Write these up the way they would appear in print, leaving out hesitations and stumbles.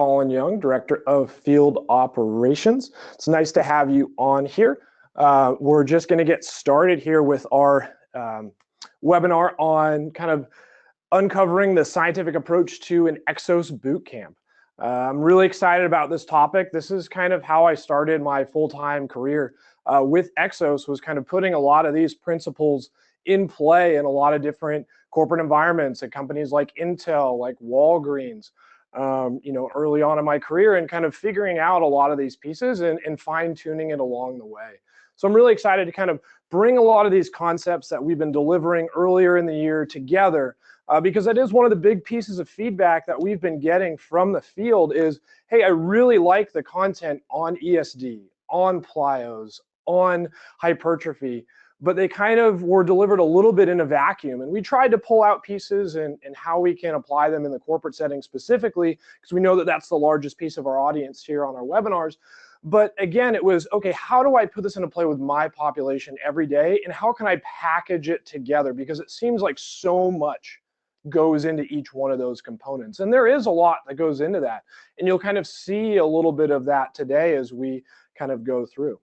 Colin Young, Director of Field Operations. It's nice to have you on here. We're just going to get started here with our webinar on kind of uncovering the scientific approach to an EXOS bootcamp. I'm really excited about this topic. This is kind of how I started my full-time career with EXOS, was kind of putting a lot of these principles in play in a lot of different corporate environments at companies like Intel, like Walgreens, early on in my career, and kind of figuring out a lot of these pieces and fine-tuning it along the way. So I'm really excited to kind of bring a lot of these concepts that we've been delivering earlier in the year together, because that is one of the big pieces of feedback that we've been getting from the field is, hey, I really like the content on ESD, on plyos, on hypertrophy, but they kind of were delivered a little bit in a vacuum. And we tried to pull out pieces and how we can apply them in the corporate setting specifically, because we know that that's the largest piece of our audience here on our webinars. But again, it was, okay, how do I put this into play with my population every day? And how can I package it together? Because it seems like so much goes into each one of those components. And there is a lot that goes into that. And you'll kind of see a little bit of that today as we kind of go through.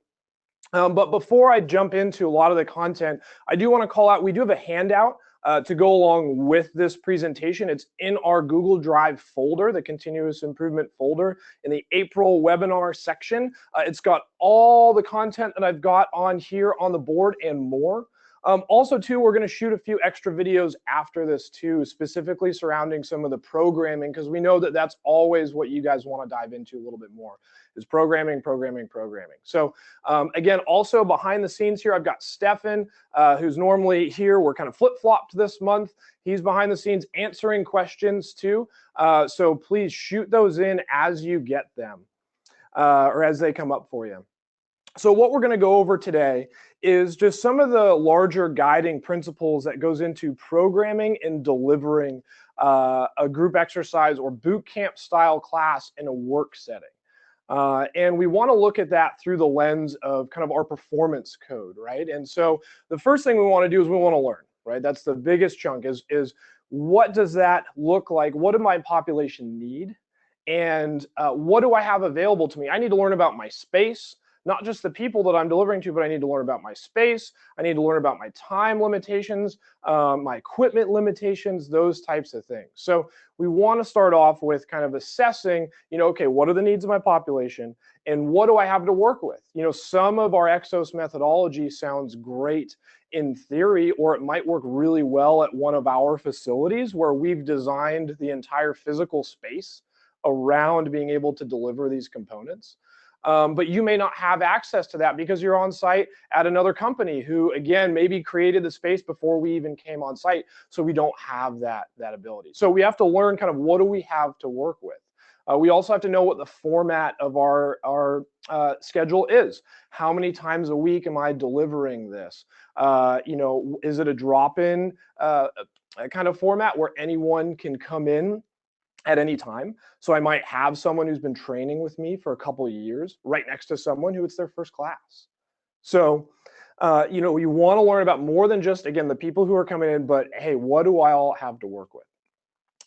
But before I jump into a lot of the content, I do want to call out, we do have a handout to go along with this presentation. It's in our Google Drive folder, the continuous improvement folder, in the April webinar section. It's got all the content that I've got on here on the board and more. Also, too, we're going to shoot a few extra videos after this, too, specifically surrounding some of the programming, because we know that that's always what you guys want to dive into a little bit more, is programming. So again, also behind the scenes here, I've got Stefan, who's normally here. We're kind of flip-flopped this month. He's behind the scenes answering questions, too. So please shoot those in as you get them, or as they come up for you. So what we're going to go over today is just some of the larger guiding principles that goes into programming and delivering a group exercise or boot camp style class in a work setting. And we want to look at that through the lens of kind of our performance code, right? And so the first thing we want to do is we want to learn, right? That's the biggest chunk is what does that look like? What do my population need? And what do I have available to me? I need to learn about my space. Not just the people that I'm delivering to, but I need to learn about my space. I need to learn about my time limitations, my equipment limitations, those types of things. So we want to start off with kind of assessing, okay, what are the needs of my population and what do I have to work with? Some of our EXOS methodology sounds great in theory, or it might work really well at one of our facilities where we've designed the entire physical space around being able to deliver these components. But you may not have access to that because you're on site at another company who, again, maybe created the space before we even came on site, so we don't have that ability. So we have to learn kind of what do we have to work with. We also have to know what the format of our schedule is. How many times a week am I delivering this? Is it a drop-in kind of format where anyone can come in at any time? So I might have someone who's been training with me for a couple of years right next to someone who it's their first class. So, you want to learn about more than just, again, the people who are coming in, but hey, what do I all have to work with?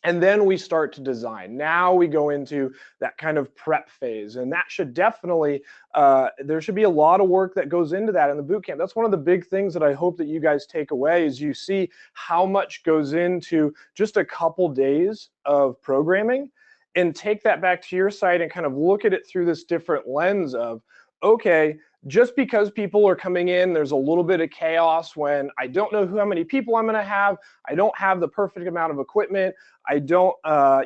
And then we start to design. Now we go into that kind of prep phase, and that should definitely, there should be a lot of work that goes into that in the bootcamp. That's one of the big things that I hope that you guys take away is you see how much goes into just a couple days of programming, and take that back to your site and kind of look at it through this different lens of, okay, just because people are coming in, there's a little bit of chaos when I don't know how many people I'm going to have. I don't have the perfect amount of equipment. I don't, I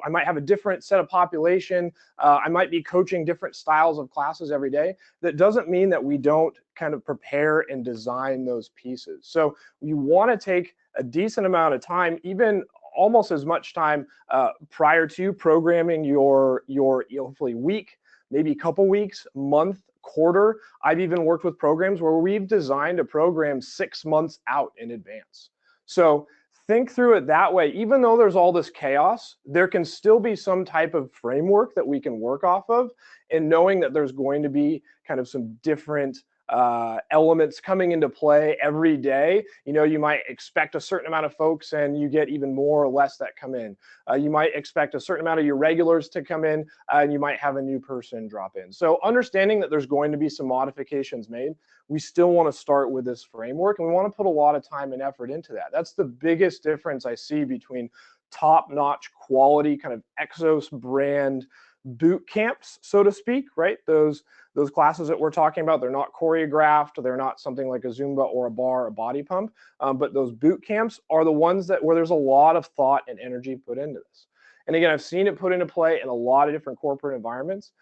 might have a different set of population. I might be coaching different styles of classes every day. That doesn't mean that we don't kind of prepare and design those pieces. So you want to take a decent amount of time, even almost as much time prior to programming your hopefully week, maybe a couple weeks, month, quarter. I've even worked with programs where we've designed a program 6 months out in advance. So think through it that way. Even though there's all this chaos, there can still be some type of framework that we can work off of, and knowing that there's going to be kind of some different elements coming into play every day. You might expect a certain amount of folks and you get even more or less that come in. You might expect a certain amount of your regulars to come in and you might have a new person drop in. So understanding that there's going to be some modifications made, we still want to start with this framework and we want to put a lot of time and effort into that. That's the biggest difference I see between top-notch quality kind of EXOS brand boot camps, so to speak, right? Those classes that we're talking about, they're not choreographed, they're not something like a Zumba or a bar or a body pump, but those boot camps are the ones where there's a lot of thought and energy put into this. And again, I've seen it put into play in a lot of different corporate environments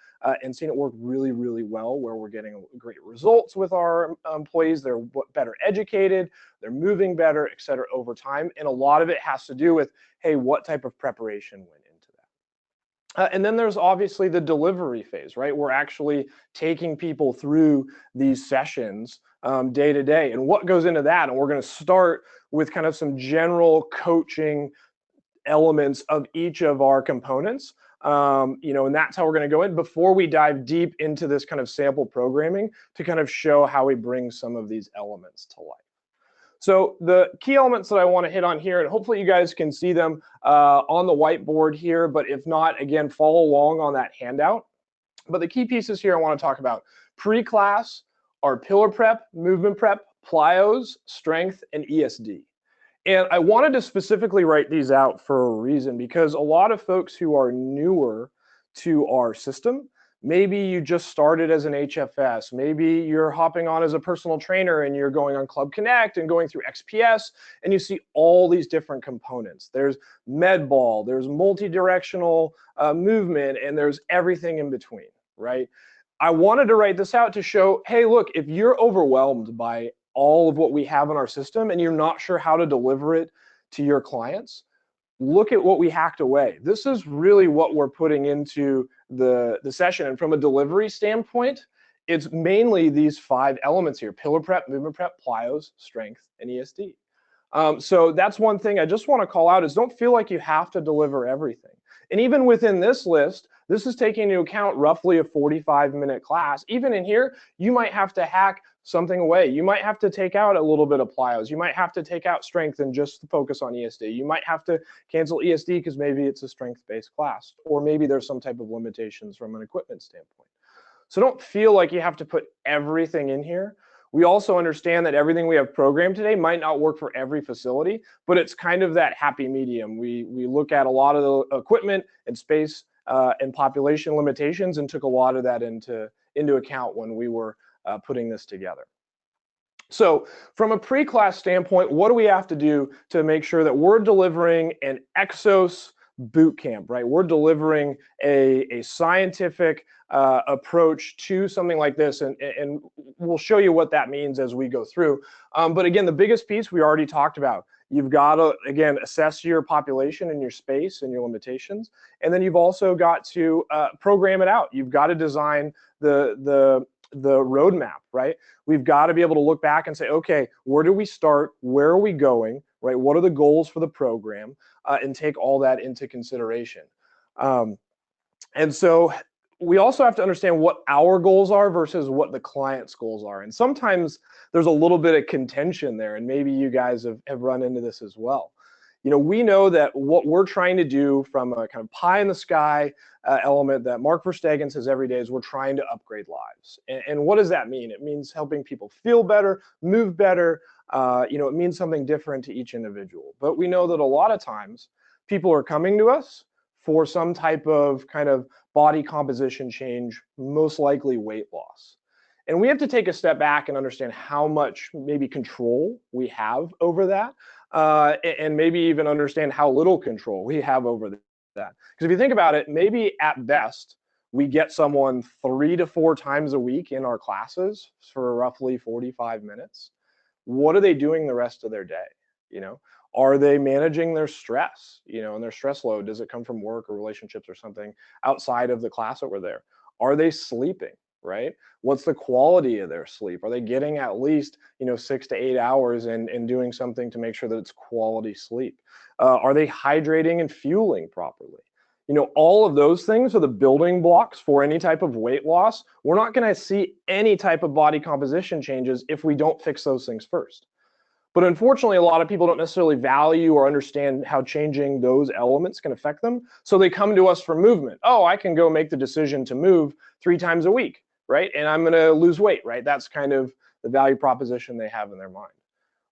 and seen it work really, really well, where we're getting great results with our employees. They're better educated, they're moving better, et cetera, over time. And a lot of it has to do with, hey, what type of preparation went into that? And then there's obviously the delivery phase, right? We're actually taking people through these sessions day to day. And what goes into that? And we're going to start with kind of some general coaching elements of each of our components. And that's how we're going to go in before we dive deep into this kind of sample programming to kind of show how we bring some of these elements to life. So the key elements that I want to hit on here, and hopefully you guys can see them on the whiteboard here, but if not, again, follow along on that handout. But the key pieces here I want to talk about pre-class are pillar prep, movement prep, plyos, strength, and ESD. And I wanted to specifically write these out for a reason, because a lot of folks who are newer to our system, maybe you just started as an HFS, maybe you're hopping on as a personal trainer and you're going on Club Connect and going through XPS, and you see all these different components. There's med ball, there's multi-directional movement, and there's everything in between, right? I wanted to write this out to show, hey, look, if you're overwhelmed by all of what we have in our system and you're not sure how to deliver it to your clients, look at what we hacked away. This is really what we're putting into the session. And from a delivery standpoint, it's mainly these 5 elements here: pillar prep, movement prep, plyos, strength, and ESD. So that's one thing I just want to call out, is don't feel like you have to deliver everything. And even within this list, this is taking into account roughly a 45-minute class. Even in here, you might have to hack something away. You might have to take out a little bit of plyos. You might have to take out strength and just focus on ESD. You might have to cancel ESD because maybe it's a strength-based class, or maybe there's some type of limitations from an equipment standpoint. So don't feel like you have to put everything in here. We also understand that everything we have programmed today might not work for every facility, but it's kind of that happy medium. We look at a lot of the equipment and space and population limitations and took a lot of that into account when we were putting this together. So from a pre-class standpoint, what do we have to do to make sure that we're delivering an EXOS boot camp, right? We're delivering a scientific approach to something like this, and we'll show you what that means as we go through. But again, the biggest piece we already talked about. You've got to, again, assess your population and your space and your limitations, and then you've also got to program it out. You've got to design the roadmap, right? We've got to be able to look back and say, okay, where do we start? Where are we going, right? What are the goals for the program? And take all that into consideration. And so we also have to understand what our goals are versus what the client's goals are. And sometimes there's a little bit of contention there, and maybe you guys have run into this as well. We know that what we're trying to do from a kind of pie in the sky element that Mark Verstegen says every day is we're trying to upgrade lives. And what does that mean? It means helping people feel better, move better. It means something different to each individual. But we know that a lot of times people are coming to us for some type of kind of body composition change, most likely weight loss. And we have to take a step back and understand how much maybe control we have over that. And maybe even understand how little control we have over that. Because if you think about it, maybe at best, we get someone 3 to 4 times a week in our classes for roughly 45 minutes. What are they doing the rest of their day? Are they managing their stress, and their stress load? Does it come from work or relationships or something outside of the class that we're there? Are they sleeping? Right? What's the quality of their sleep? Are they getting at least 6 to 8 hours and doing something to make sure that it's quality sleep? Are they hydrating and fueling properly? All of those things are the building blocks for any type of weight loss. We're not going to see any type of body composition changes if we don't fix those things first. But unfortunately, a lot of people don't necessarily value or understand how changing those elements can affect them. So they come to us for movement. Oh, I can go make the decision to move 3 times a week, right? And I'm going to lose weight, right? That's kind of the value proposition they have in their mind.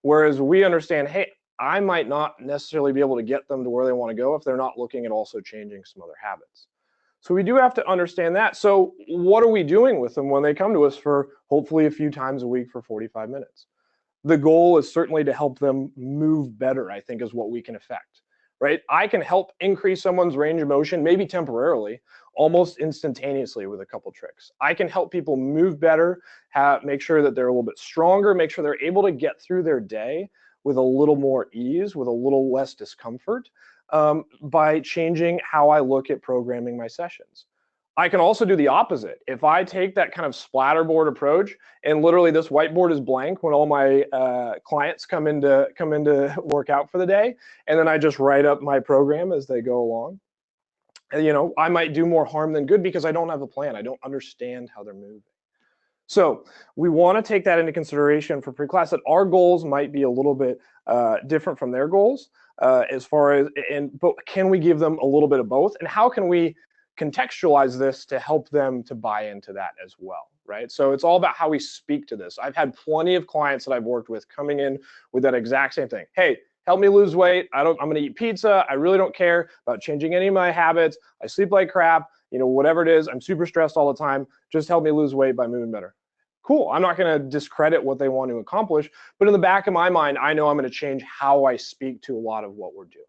Whereas we understand, hey, I might not necessarily be able to get them to where they want to go if they're not looking at also changing some other habits. So we do have to understand that. So what are we doing with them when they come to us for hopefully a few times a week for 45 minutes? The goal is certainly to help them move better, I think, is what we can affect, right? I can help increase someone's range of motion, maybe temporarily, almost instantaneously with a couple tricks. I can help people move better, make sure that they're a little bit stronger, make sure they're able to get through their day with a little more ease, with a little less discomfort, by changing how I look at programming my sessions. I can also do the opposite. If I take that kind of splatterboard approach, and literally this whiteboard is blank when all my clients come in to work out for the day, and then I just write up my program as they go along. And, I might do more harm than good because I don't have a plan. I don't understand how they're moving. So we want to take that into consideration for pre-class, that our goals might be a little bit different from their goals as far as, but can we give them a little bit of both? And how can we contextualize this to help them to buy into that as well, right? So it's all about how we speak to this. I've had plenty of clients that I've worked with coming in with that exact same thing. Hey, help me lose weight. I'm going to eat pizza. I really don't care about changing any of my habits. I sleep like crap, whatever it is. I'm super stressed all the time. Just help me lose weight by moving better. Cool. I'm not going to discredit what they want to accomplish, but in the back of my mind, I know I'm going to change how I speak to a lot of what we're doing.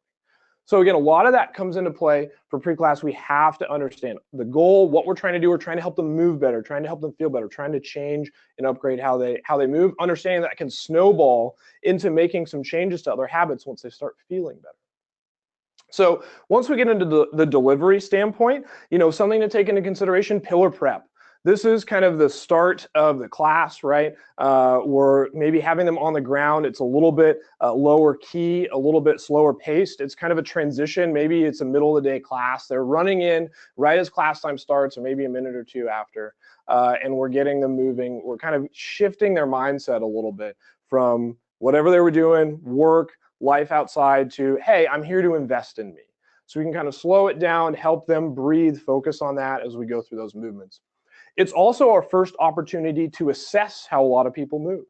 So again, a lot of that comes into play for pre-class. We have to understand the goal, what we're trying to do. We're trying to help them move better, trying to help them feel better, trying to change and upgrade how they move, understanding that can snowball into making some changes to other habits once they start feeling better. So once we get into the delivery standpoint, something to take into consideration, pillar prep. This is kind of the start of the class, right? We're maybe having them on the ground. It's a little bit lower key, a little bit slower paced. It's kind of a transition. Maybe it's a middle of the day class. They're running in right as class time starts, or maybe a minute or two after, and we're getting them moving. We're kind of shifting their mindset a little bit from whatever they were doing, work, life outside, to, hey, I'm here to invest in me. So we can kind of slow it down, help them breathe, focus on that as we go through those movements. It's also our first opportunity to assess how a lot of people move.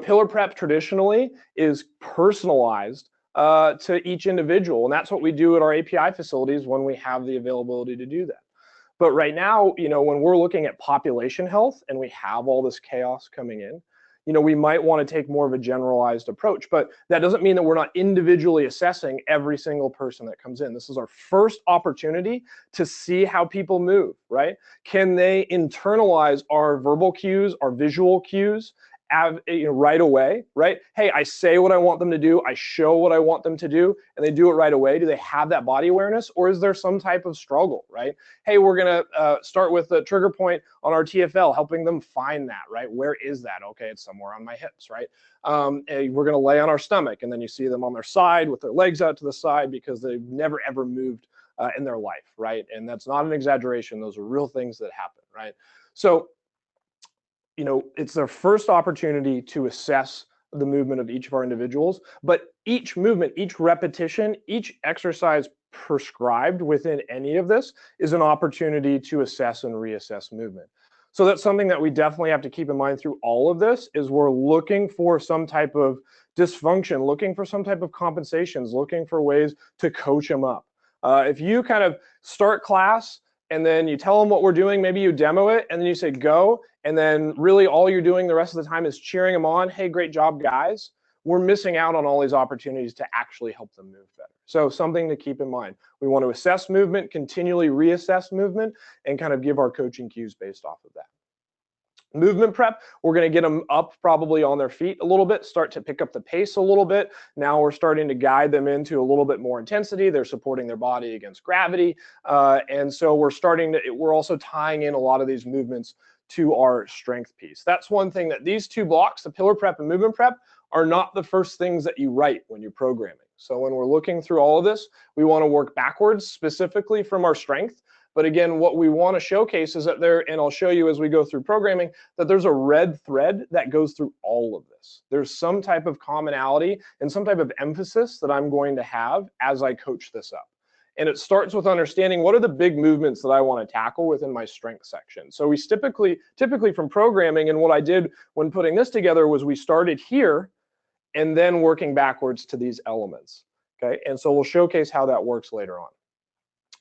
Pillar prep traditionally is personalized to each individual, and that's what we do at our API facilities when we have the availability to do that. But right now, when we're looking at population health and we have all this chaos coming in, we might want to take more of a generalized approach, but that doesn't mean that we're not individually assessing every single person that comes in. This is our first opportunity to see how people move, right? Can they internalize our verbal cues, our visual cues, right away, right? Hey, I say what I want them to do, I show what I want them to do, and they do it right away. Do they have that body awareness, or is there some type of struggle, right? Hey, we're gonna start with the trigger point on our TFL, helping them find that, right? Where is that? Okay, it's somewhere on my hips, right? We're gonna lay on our stomach, and then you see them on their side with their legs out to the side because they've never ever moved in their life, right? And that's not an exaggeration. Those are real things that happen, right? So it's their first opportunity to assess the movement of each of our individuals, but each movement, each repetition, each exercise prescribed within any of this is an opportunity to assess and reassess movement. So that's something that we definitely have to keep in mind through all of this, is we're looking for some type of dysfunction, looking for some type of compensations, looking for ways to coach them up. If you kind of start class and then you tell them what we're doing, maybe you demo it, and then you say go, and then really all you're doing the rest of the time is cheering them on, hey, great job, guys, we're missing out on all these opportunities to actually help them move better. So something to keep in mind. We want to assess movement, continually reassess movement, and kind of give our coaching cues based off of that. Movement prep, we're going to get them up probably on their feet a little bit, start to pick up the pace a little bit. Now we're starting to guide them into a little bit more intensity. They're supporting their body against gravity. And so we're also tying in a lot of these movements to our strength piece. That's one thing, that these two blocks, the pillar prep and movement prep, are not the first things that you write when you're programming. So when we're looking through all of this, we want to work backwards, specifically from our strength. But again, what we want to showcase is that there, and I'll show you as we go through programming, that there's a red thread that goes through all of this. There's some type of commonality and some type of emphasis that I'm going to have as I coach this up. And it starts with understanding what are the big movements that I want to tackle within my strength section. So we typically from programming, and what I did when putting this together was we started here and then working backwards to these elements. Okay, and so we'll showcase how that works later on.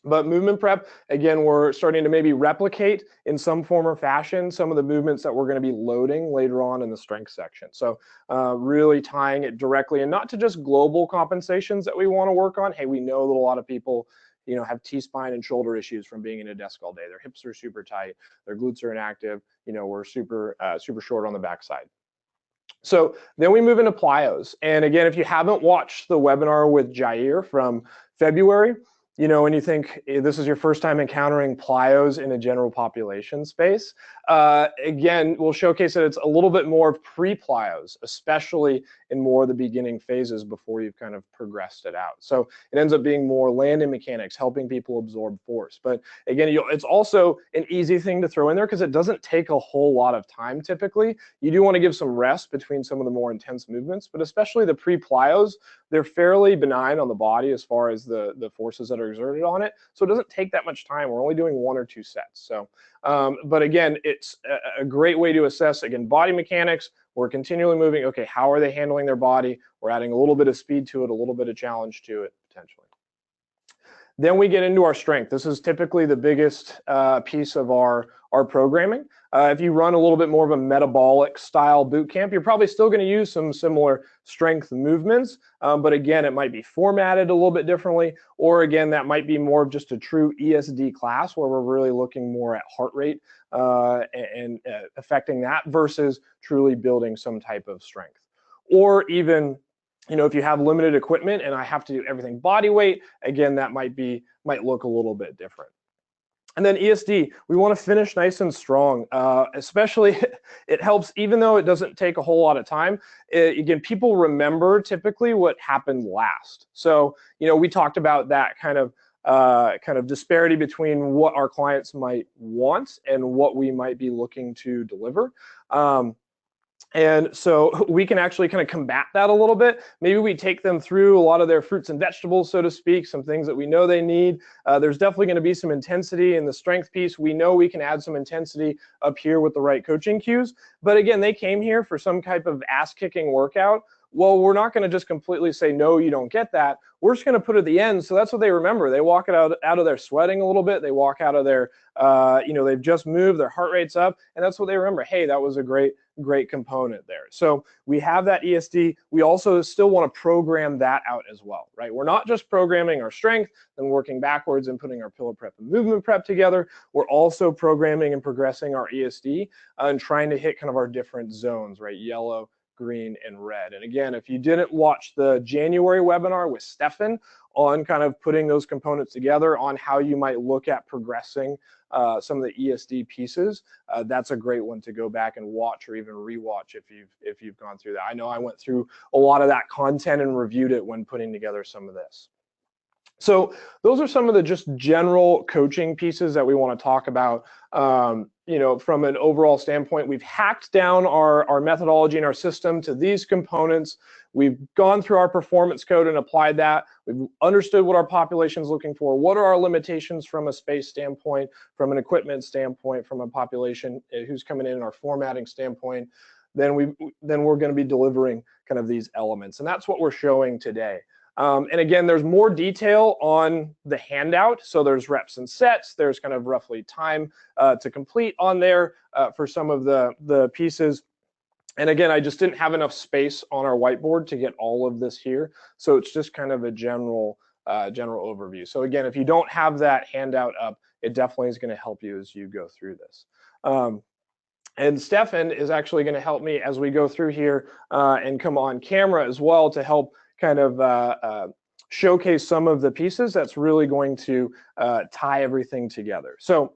But movement prep, again, we're starting to maybe replicate in some form or fashion some of the movements that we're going to be loading later on in the strength section. So really tying it directly, and not to just global compensations that we want to work on. Hey, we know that a lot of people, you know, have T-spine and shoulder issues from being in a desk all day. Their hips are super tight, their glutes are inactive. You know, we're super short on the backside. So then we move into plyos. And again, if you haven't watched the webinar with Jair from February, you know, when you think this is your first time encountering plyos in a general population space, again, we'll showcase that it's a little bit more of pre-plyos, especially in more of the beginning phases before you've kind of progressed it out. So it ends up being more landing mechanics, helping people absorb force. But again, it's also an easy thing to throw in there because it doesn't take a whole lot of time typically. You do want to give some rest between some of the more intense movements, but especially the pre-plyos, they're fairly benign on the body as far as the forces that are exerted on it. So it doesn't take that much time. We're only doing 1 or 2 sets. So, but again, it's a great way to assess, again, body mechanics. We're continually moving. Okay, how are they handling their body? We're adding a little bit of speed to it, a little bit of challenge to it, potentially. Then we get into our strength. This is typically the biggest piece of our programming. If you run a little bit more of a metabolic style boot camp, you're probably still going to use some similar strength movements, but again, it might be formatted a little bit differently, or again, that might be more of just a true ESD class where we're really looking more at heart rate and affecting that versus truly building some type of strength. Or even, you know, if you have limited equipment and I have to do everything body weight, again, that might look a little bit different. And then ESD, we want to finish nice and strong, especially it helps, even though it doesn't take a whole lot of time. Again, people remember typically what happened last. So, you know, we talked about that kind of disparity between what our clients might want and what we might be looking to deliver. And so we can actually kind of combat that a little bit. Maybe we take them through a lot of their fruits and vegetables, so to speak, some things that we know they need. There's definitely going to be some intensity in the strength piece. We know we can add some intensity up here with the right coaching cues. But again, they came here for some type of ass-kicking workout. Well, we're not going to just completely say, no, you don't get that. We're just going to put it at the end. So that's what they remember. They walk it out of there sweating a little bit. They walk out of there, you know, they've just moved, their heart rate's up. And that's what they remember. Hey, that was a great component there. So we have that ESD. We also still want to program that out as well, right? We're not just programming our strength and working backwards and putting our pillar prep and movement prep together. We're also programming and progressing our ESD and trying to hit kind of our different zones, right? Yellow, green, and red. And again, if you didn't watch the January webinar with Stefan on kind of putting those components together on how you might look at progressing some of the ESD pieces, that's a great one to go back and watch or even rewatch if you've gone through that. I know I went through a lot of that content and reviewed it when putting together some of this. So those are some of the just general coaching pieces that we want to talk about. You know, from an overall standpoint, we've hacked down our methodology and our system to these components. We've gone through our performance code and applied that. We've understood what our population is looking for. What are our limitations from a space standpoint, from an equipment standpoint, from a population who's coming in our formatting standpoint. Then we're going to be delivering kind of these elements. And that's what we're showing today. And again, there's more detail on the handout. So there's reps and sets. There's kind of roughly time to complete on there for some of the pieces. And again, I just didn't have enough space on our whiteboard to get all of this here. So it's just kind of a general overview. So again, if you don't have that handout up, it definitely is going to help you as you go through this. And Stefan is actually going to help me as we go through here and come on camera as well to help kind of showcase some of the pieces that's really going to tie everything together. So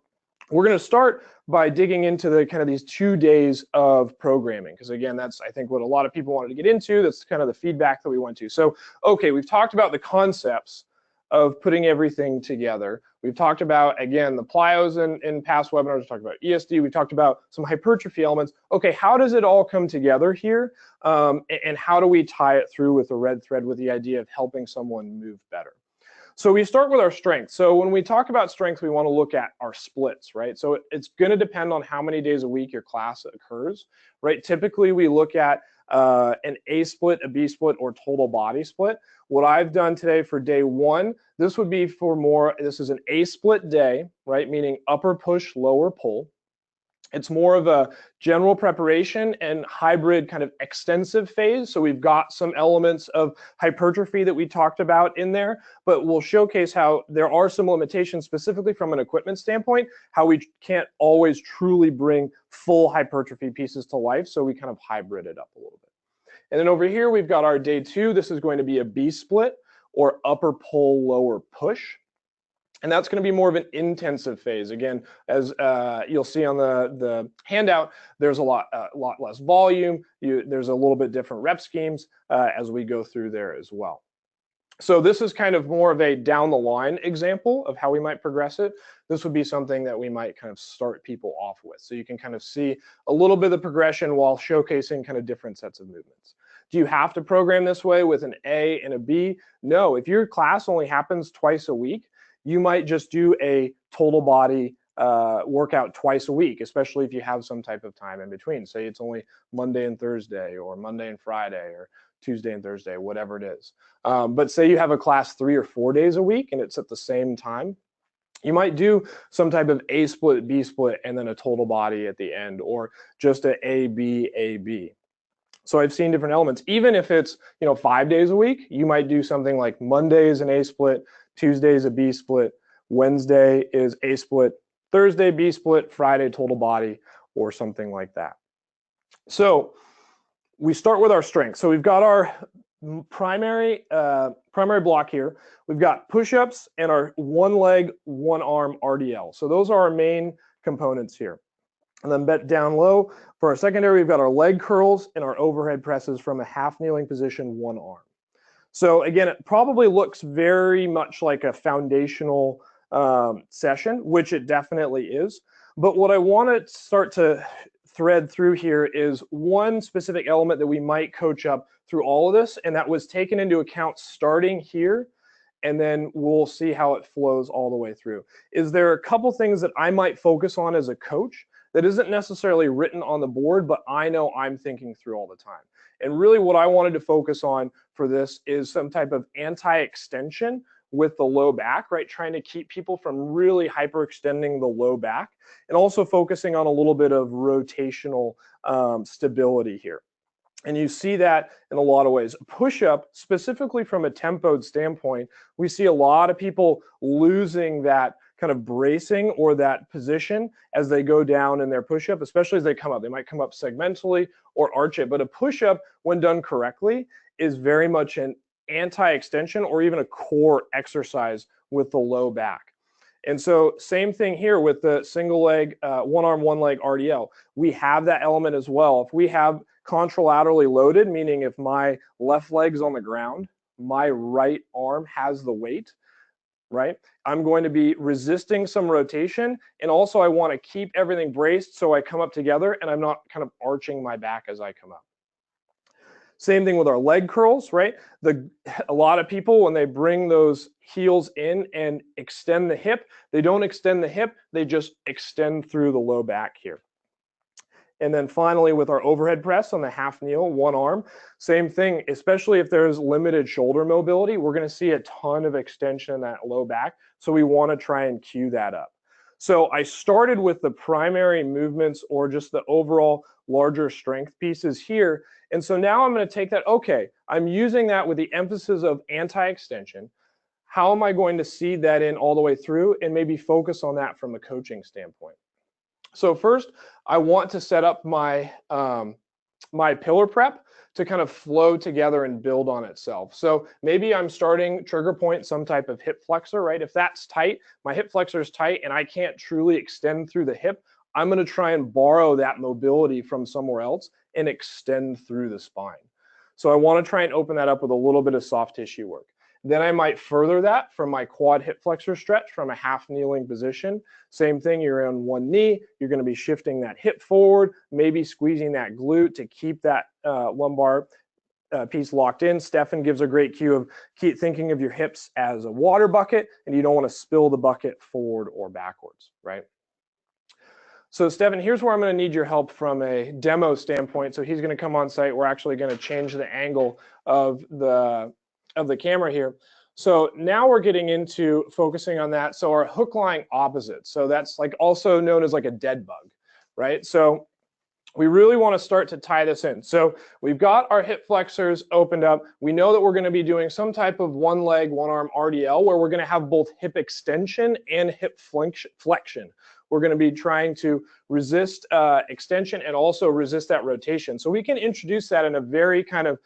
We're going to start by digging into the kind of these 2 days of programming, because again, that's I think what a lot of people wanted to get into. That's kind of the feedback that we went to. So, okay, we've talked about the concepts of putting everything together. We've talked about, again, the plyos in past webinars. We've talked about ESD. We've talked about some hypertrophy elements. Okay, how does it all come together here? And how do we tie it through with a red thread with the idea of helping someone move better? So we start with our strength. So when we talk about strength, we want to look at our splits, right? So it's going to depend on how many days a week your class occurs, right? Typically, we look at an A split, a B split, or total body split. What I've done today for day 1, this would be for more, this is an A split day, right? Meaning upper push, lower pull. It's more of a general preparation and hybrid kind of extensive phase. So we've got some elements of hypertrophy that we talked about in there, but we'll showcase how there are some limitations specifically from an equipment standpoint, how we can't always truly bring full hypertrophy pieces to life. So we kind of hybrid it up a little bit. And then over here, we've got our day 2. This is going to be a B split, or upper pull, lower push. And that's going to be more of an intensive phase. Again, as you'll see on the handout, there's a lot less volume. There's a little bit different rep schemes as we go through there as well. So this is kind of more of a down the line example of how we might progress it. This would be something that we might kind of start people off with. So you can kind of see a little bit of progression while showcasing kind of different sets of movements. Do you have to program this way with an A and a B? No, if your class only happens twice a week, you might just do a total body workout twice a week, especially if you have some type of time in between. Say it's only Monday and Thursday, or Monday and Friday, or Tuesday and Thursday, whatever it is. But say you have a class 3 or 4 days a week and it's at the same time, you might do some type of A split, B split, and then a total body at the end, or just a A, B, A, B. So I've seen different elements. Even if it's 5 days a week, you might do something like Monday is an A split, Tuesday is a B split, Wednesday is A split, Thursday B split, Friday total body, or something like that. So we start with our strength. So we've got our primary block here. We've got push-ups and our one leg, one arm RDL. So those are our main components here. And then down low for our secondary, we've got our leg curls and our overhead presses from a half kneeling position, one arm. So again, it probably looks very much like a foundational session, which it definitely is. But what I want to start to thread through here is one specific element that we might coach up through all of this, and that was taken into account starting here, and then we'll see how it flows all the way through. Is there a couple things that I might focus on as a coach that isn't necessarily written on the board, but I know I'm thinking through all the time? And really what I wanted to focus on for this is some type of anti-extension with the low back, right? Trying to keep people from really hyperextending the low back, and also focusing on a little bit of rotational stability here. And you see that in a lot of ways. Push-up, specifically from a tempoed standpoint, we see a lot of people losing that kind of bracing or that position as they go down in their push-up, especially as they come up. They might come up segmentally or arch it, but a push-up, when done correctly, is very much an anti-extension or even a core exercise with the low back. And so same thing here with the single leg, one arm, one leg RDL. We have that element as well. If we have contralaterally loaded, meaning if my left leg's on the ground, my right arm has the weight, right? I'm going to be resisting some rotation, and also I want to keep everything braced so I come up together and I'm not kind of arching my back as I come up. Same thing with our leg curls, right? A lot of people, when they bring those heels in and extend the hip, they don't extend the hip, they just extend through the low back here. And then finally, with our overhead press on the half kneel, one arm, same thing, especially if there's limited shoulder mobility, we're going to see a ton of extension in that low back. So we want to try and cue that up. So I started with the primary movements or just the overall larger strength pieces here. And so now I'm going to take that, okay, I'm using that with the emphasis of anti-extension. How am I going to seed that in all the way through and maybe focus on that from a coaching standpoint? So first, I want to set up my my pillar prep to kind of flow together and build on itself. So maybe I'm starting trigger point, some type of hip flexor, right? If that's tight, my hip flexor is tight and I can't truly extend through the hip, I'm going to try and borrow that mobility from somewhere else and extend through the spine. So I want to try and open that up with a little bit of soft tissue work. Then I might further that from my quad hip flexor stretch from a half kneeling position. Same thing, you're on one knee, you're going to be shifting that hip forward, maybe squeezing that glute to keep that lumbar piece locked in. Stefan gives a great cue of keep thinking of your hips as a water bucket, and you don't want to spill the bucket forward or backwards, right? So Stefan, here's where I'm going to need your help from a demo standpoint. So he's going to come on site. We're actually going to change the angle of the camera here. So now we're getting into focusing on that. So our hook lying opposite. So that's like also known as like a dead bug, right? So we really want to start to tie this in. So we've got our hip flexors opened up. We know that we're going to be doing some type of one leg, one arm RDL where we're going to have both hip extension and hip flexion. We're going to be trying to resist extension and also resist that rotation. So we can introduce that in a very kind of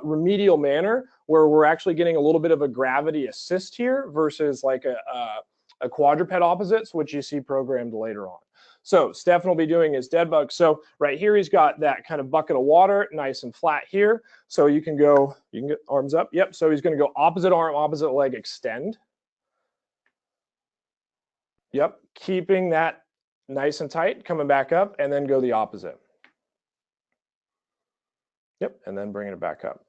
remedial manner where we're actually getting a little bit of a gravity assist here versus like a quadruped opposites, which you see programmed later on. So Stefan will be doing his dead bug. So right here, he's got that kind of bucket of water, nice and flat here. So you can get arms up. Yep. So he's going to go opposite arm, opposite leg, extend. Yep. Keeping that nice and tight, coming back up, and then go the opposite. Yep. And then bringing it back up.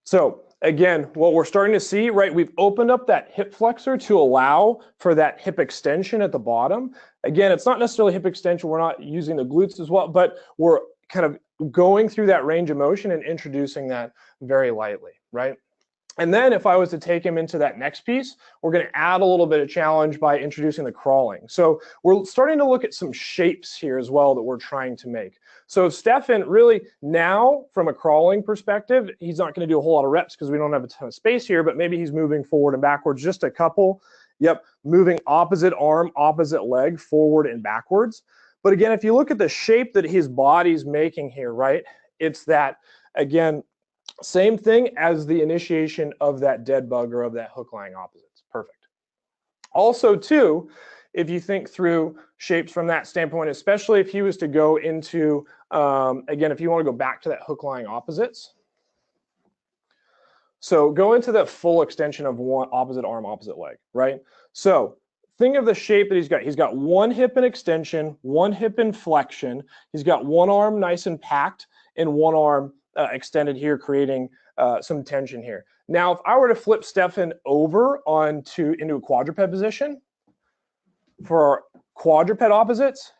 So again, what we're starting to see, right, we've opened up that hip flexor to allow for that hip extension at the bottom. Again, it's not necessarily hip extension. We're not using the glutes as well, but we're kind of going through that range of motion and introducing that very lightly, right? And then if I was to take him into that next piece, we're going to add a little bit of challenge by introducing the crawling. So we're starting to look at some shapes here as well that we're trying to make. So Stefan really now from a crawling perspective, he's not going to do a whole lot of reps because we don't have a ton of space here, but maybe he's moving forward and backwards just a couple. Yep, moving opposite arm, opposite leg, forward and backwards. But again, if you look at the shape that his body's making here, right, it's that, again, same thing as the initiation of that dead bug or of that hook lying opposites. Perfect. Also, too, if you think through shapes from that standpoint, especially if he was to go into, again, if you want to go back to that hook lying opposites. So go into that full extension of one opposite arm, opposite leg, right? So think of the shape that he's got. He's got one hip in extension, one hip in flexion. He's got one arm nice and packed and one arm extended here, creating some tension here. Now, if I were to flip Stefan over into a quadruped position, for our quadruped opposites,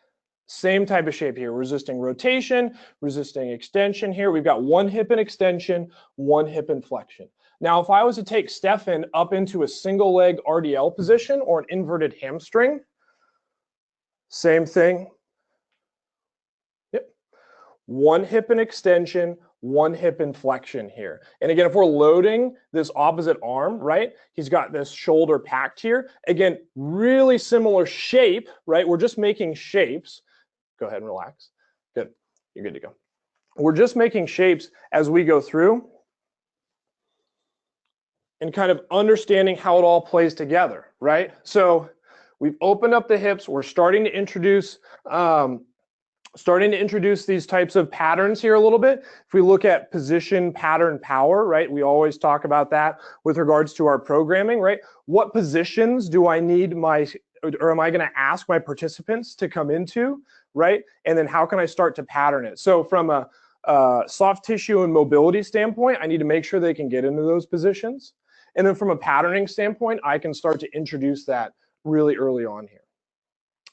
same type of shape here, resisting rotation, resisting extension here. We've got one hip in extension, one hip in flexion. Now, if I was to take Stefan up into a single leg RDL position or an inverted hamstring, same thing. Yep. One hip in extension, one hip in flexion here. And again, if we're loading this opposite arm, right, he's got this shoulder packed here. Again, really similar shape, right? We're just making shapes. Go ahead and relax. Good. You're good to go. We're just making shapes as we go through and kind of understanding how it all plays together, right? So we've opened up the hips. We're starting to introduce these types of patterns here a little bit. If we look at position, pattern, power, right? We always talk about that with regards to our programming, right? What positions do I need am I going to ask my participants to come into, right? And then how can I start to pattern it? So from a soft tissue and mobility standpoint, I need to make sure they can get into those positions. And then from a patterning standpoint, I can start to introduce that really early on here.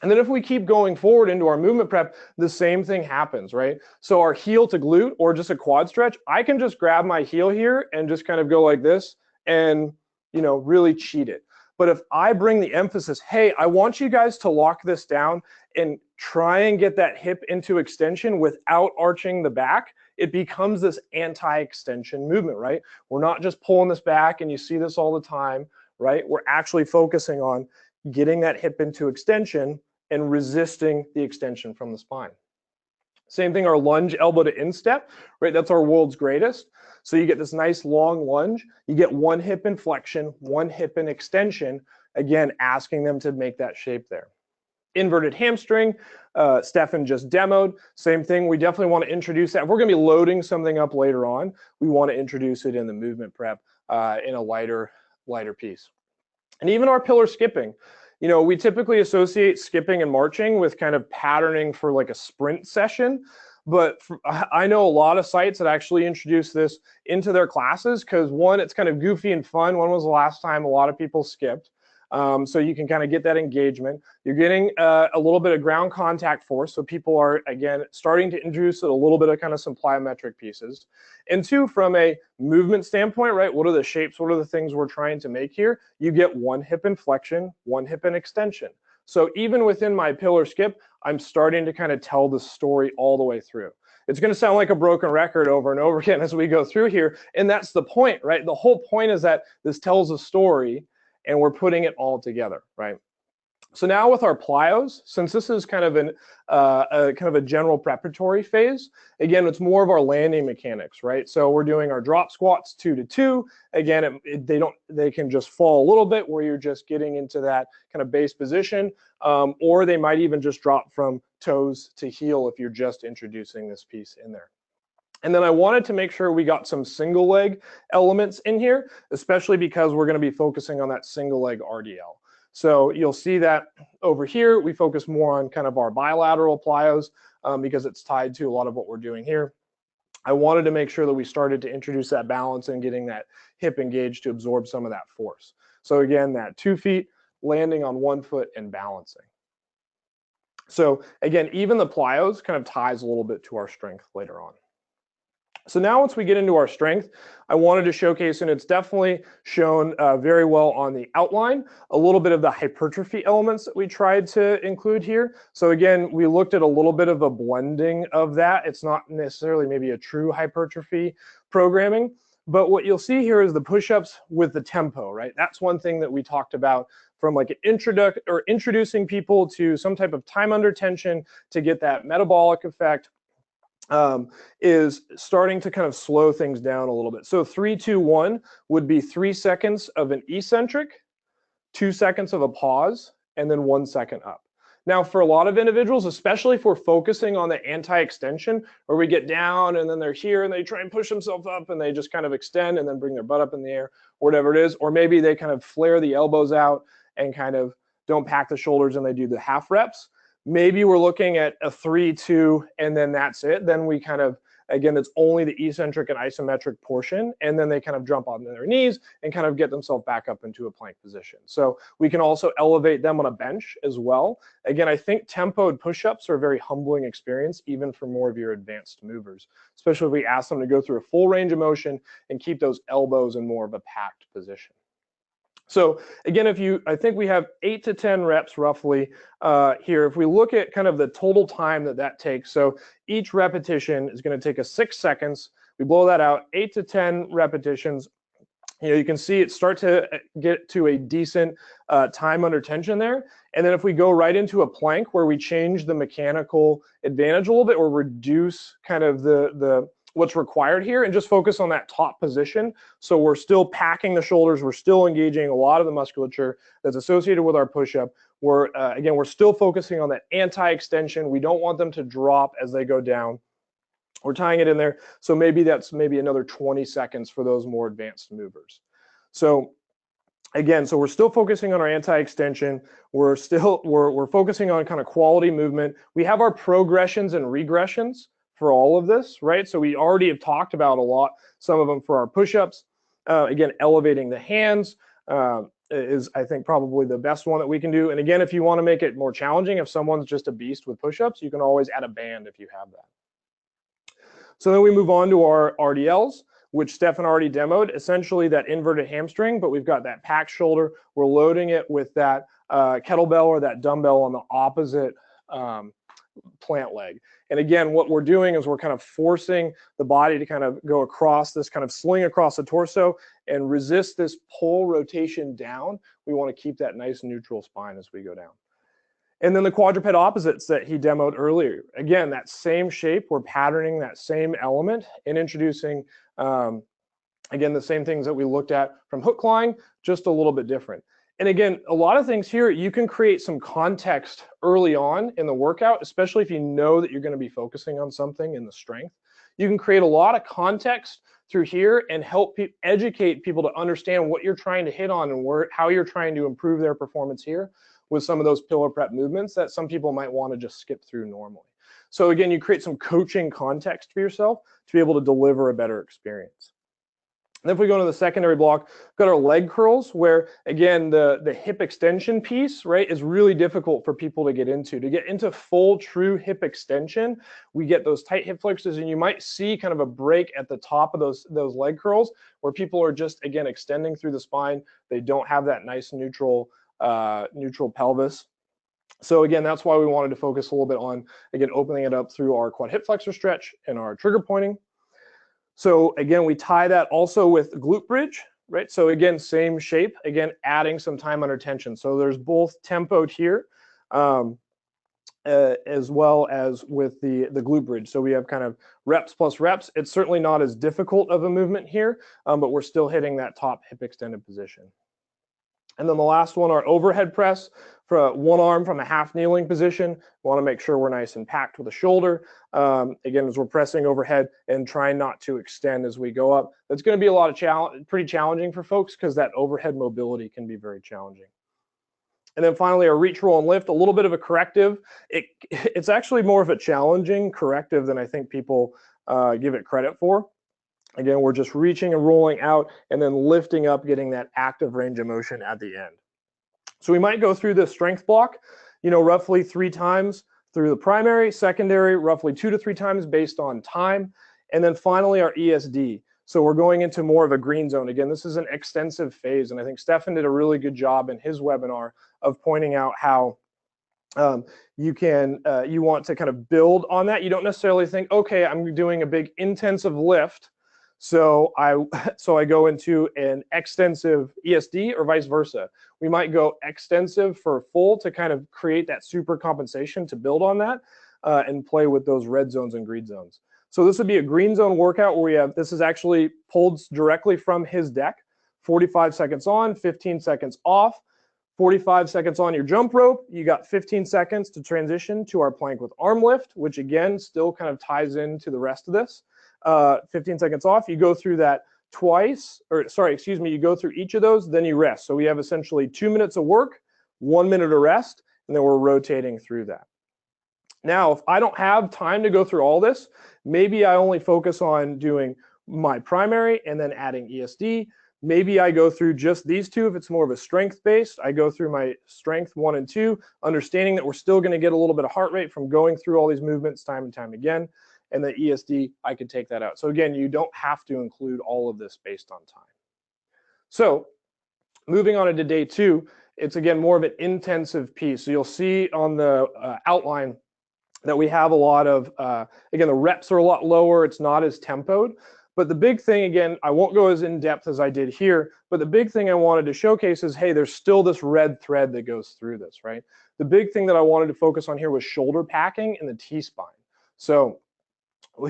And then if we keep going forward into our movement prep, the same thing happens, right? So our heel to glute or just a quad stretch, I can just grab my heel here and just kind of go like this and, you know, really cheat it. But if I bring the emphasis, hey, I want you guys to lock this down and try and get that hip into extension without arching the back, it becomes this anti-extension movement, right? We're not just pulling this back, and you see this all the time, right? We're actually focusing on getting that hip into extension and resisting the extension from the spine. Same thing, our lunge elbow to instep, right? That's our world's greatest. So you get this nice long lunge. You get one hip inflection, one hip in extension, again, asking them to make that shape there. Inverted hamstring, Stefan just demoed. Same thing, we definitely want to introduce that. If we're going to be loading something up later on, we want to introduce it in the movement prep in a lighter piece. And even our pillar skipping. You know, we typically associate skipping and marching with kind of patterning for like a sprint session, but I know a lot of sites that actually introduce this into their classes because one, it's kind of goofy and fun. When was the last time a lot of people skipped? So you can kind of get that engagement. You're getting a little bit of ground contact force, so people are, again, starting to introduce a little bit of kind of some plyometric pieces. And two, from a movement standpoint, right, what are the shapes, what are the things we're trying to make here? You get one hip inflection, one hip in extension. So even within my pillar skip, I'm starting to kind of tell the story all the way through. It's going to sound like a broken record over and over again as we go through here, and that's the point, right? The whole point is that this tells a story, and we're putting it all together, right? So now with our plyos, since this is kind of a general preparatory phase, again, it's more of our landing mechanics, right? So we're doing our drop squats 2 to 2. Again, they can just fall a little bit where you're just getting into that kind of base position, or they might even just drop from toes to heel if you're just introducing this piece in there. And then I wanted to make sure we got some single leg elements in here, especially because we're going to be focusing on that single leg RDL. So you'll see that over here, we focus more on kind of our bilateral plyos because it's tied to a lot of what we're doing here. I wanted to make sure that we started to introduce that balance and getting that hip engaged to absorb some of that force. So again, that 2 feet, landing on 1 foot and balancing. So again, even the plyos kind of ties a little bit to our strength later on. So now once we get into our strength, I wanted to showcase, and it's definitely shown very well on the outline, a little bit of the hypertrophy elements that we tried to include here. So again, we looked at a little bit of a blending of that. It's not necessarily maybe a true hypertrophy programming, but what you'll see here is the push-ups with the tempo, right? That's one thing that we talked about from like an introducing people to some type of time under tension to get that metabolic effect. Is starting to kind of slow things down a little bit. So 3, 2, 1 would be 3 seconds of an eccentric, 2 seconds of a pause, and then 1 second up. Now, for a lot of individuals, especially if we're focusing on the anti-extension, where we get down and then they're here and they try and push themselves up and they just kind of extend and then bring their butt up in the air, or whatever it is, or maybe they kind of flare the elbows out and kind of don't pack the shoulders and they do the half reps. Maybe we're looking at a 3, 2, and then that's it. Then we kind of, again, it's only the eccentric and isometric portion, and then they kind of jump on their knees and kind of get themselves back up into a plank position. So we can also elevate them on a bench as well. Again, I think tempoed push-ups are a very humbling experience, even for more of your advanced movers, especially if we ask them to go through a full range of motion and keep those elbows in more of a packed position. So again, I think we have 8 to 10 reps roughly here. If we look at kind of the total time that takes, so each repetition is going to take us 6 seconds. We blow that out, 8 to 10 repetitions. You know, you can see it start to get to a decent time under tension there. And then if we go right into a plank where we change the mechanical advantage a little bit or reduce kind of the what's required here and just focus on that top position. So we're still packing the shoulders. We're still engaging a lot of the musculature that's associated with our push-up. Again, we're still focusing on that anti-extension. We don't want them to drop as they go down. We're tying it in there. So that's another 20 seconds for those more advanced movers. So again, so we're still focusing on our anti-extension. We're focusing on kind of quality movement. We have our progressions and regressions for all of this, right? So we already have talked about some of them for our push-ups. Again, elevating the hands is, I think, probably the best one that we can do. And again, if you want to make it more challenging, if someone's just a beast with push-ups, you can always add a band if you have that. So then we move on to our RDLs, which Stefan already demoed, essentially that inverted hamstring, but we've got that packed shoulder. We're loading it with that kettlebell or that dumbbell on the opposite plant leg. And again, what we're doing is we're kind of forcing the body to kind of go across this kind of sling across the torso and resist this pull rotation down. We want to keep that nice neutral spine as we go down. And then the quadruped opposites that he demoed earlier. Again, that same shape, we're patterning that same element and introducing, again, the same things that we looked at from hook line, just a little bit different. And again, a lot of things here, you can create some context early on in the workout, especially if you know that you're going to be focusing on something in the strength. You can create a lot of context through here and help educate people to understand what you're trying to hit on and how you're trying to improve their performance here with some of those pillar prep movements that some people might want to just skip through normally. So again, you create some coaching context for yourself to be able to deliver a better experience. And if we go into the secondary block, we've got our leg curls, where again the hip extension piece, right, is really difficult for people to get into. To get into full true hip extension, we get those tight hip flexors, and you might see kind of a break at the top of those leg curls where people are just, again, extending through the spine. They don't have that nice neutral pelvis. So again, that's why we wanted to focus a little bit on, again, opening it up through our quad hip flexor stretch and our trigger pointing. So again, we tie that also with glute bridge, right? So again, same shape, again, adding some time under tension. So there's both tempoed here as well as with the glute bridge. So we have kind of reps plus reps. It's certainly not as difficult of a movement here, but we're still hitting that top hip extended position. And then the last one, our overhead press for one arm from a half kneeling position. We want to make sure we're nice and packed with the shoulder. Again, as we're pressing overhead and trying not to extend as we go up. That's going to be a lot of pretty challenging for folks because that overhead mobility can be very challenging. And then finally, our reach, roll, and lift, a little bit of a corrective. It's actually more of a challenging corrective than I think people give it credit for. Again, we're just reaching and rolling out and then lifting up, getting that active range of motion at the end. So we might go through this strength block, roughly 3 times through the primary, secondary, roughly 2 to 3 times based on time. And then finally our ESD. So we're going into more of a green zone. Again, this is an extensive phase. And I think Stefan did a really good job in his webinar of pointing out how you want to kind of build on that. You don't necessarily think, okay, I'm doing a big intensive lift, so I go into an extensive ESD, or vice versa. We might go extensive for full to kind of create that super compensation to build on that and play with those red zones and green zones. So this would be a green zone workout where this is actually pulled directly from his deck, 45 seconds on, 15 seconds off, 45 seconds on your jump rope. You got 15 seconds to transition to our plank with arm lift, which again still kind of ties into the rest of this. 15 seconds off, you go through that twice, you go through each of those, then you rest. So we have essentially 2 minutes of work, 1 minute of rest, and then we're rotating through that. Now, if I don't have time to go through all this, maybe I only focus on doing my primary and then adding ESD. Maybe I go through just these two if it's more of a strength-based. I go through my strength 1 and 2, understanding that we're still going to get a little bit of heart rate from going through all these movements time and time again. And the ESD, I could take that out. So again, you don't have to include all of this based on time. So moving on into day 2, it's again more of an intensive piece. So you'll see on the outline that we have a lot of, again, the reps are a lot lower. It's not as tempoed. But the big thing, again, I won't go as in depth as I did here, but the big thing I wanted to showcase is, hey, there's still this red thread that goes through this, right? The big thing that I wanted to focus on here was shoulder packing and the T-spine. So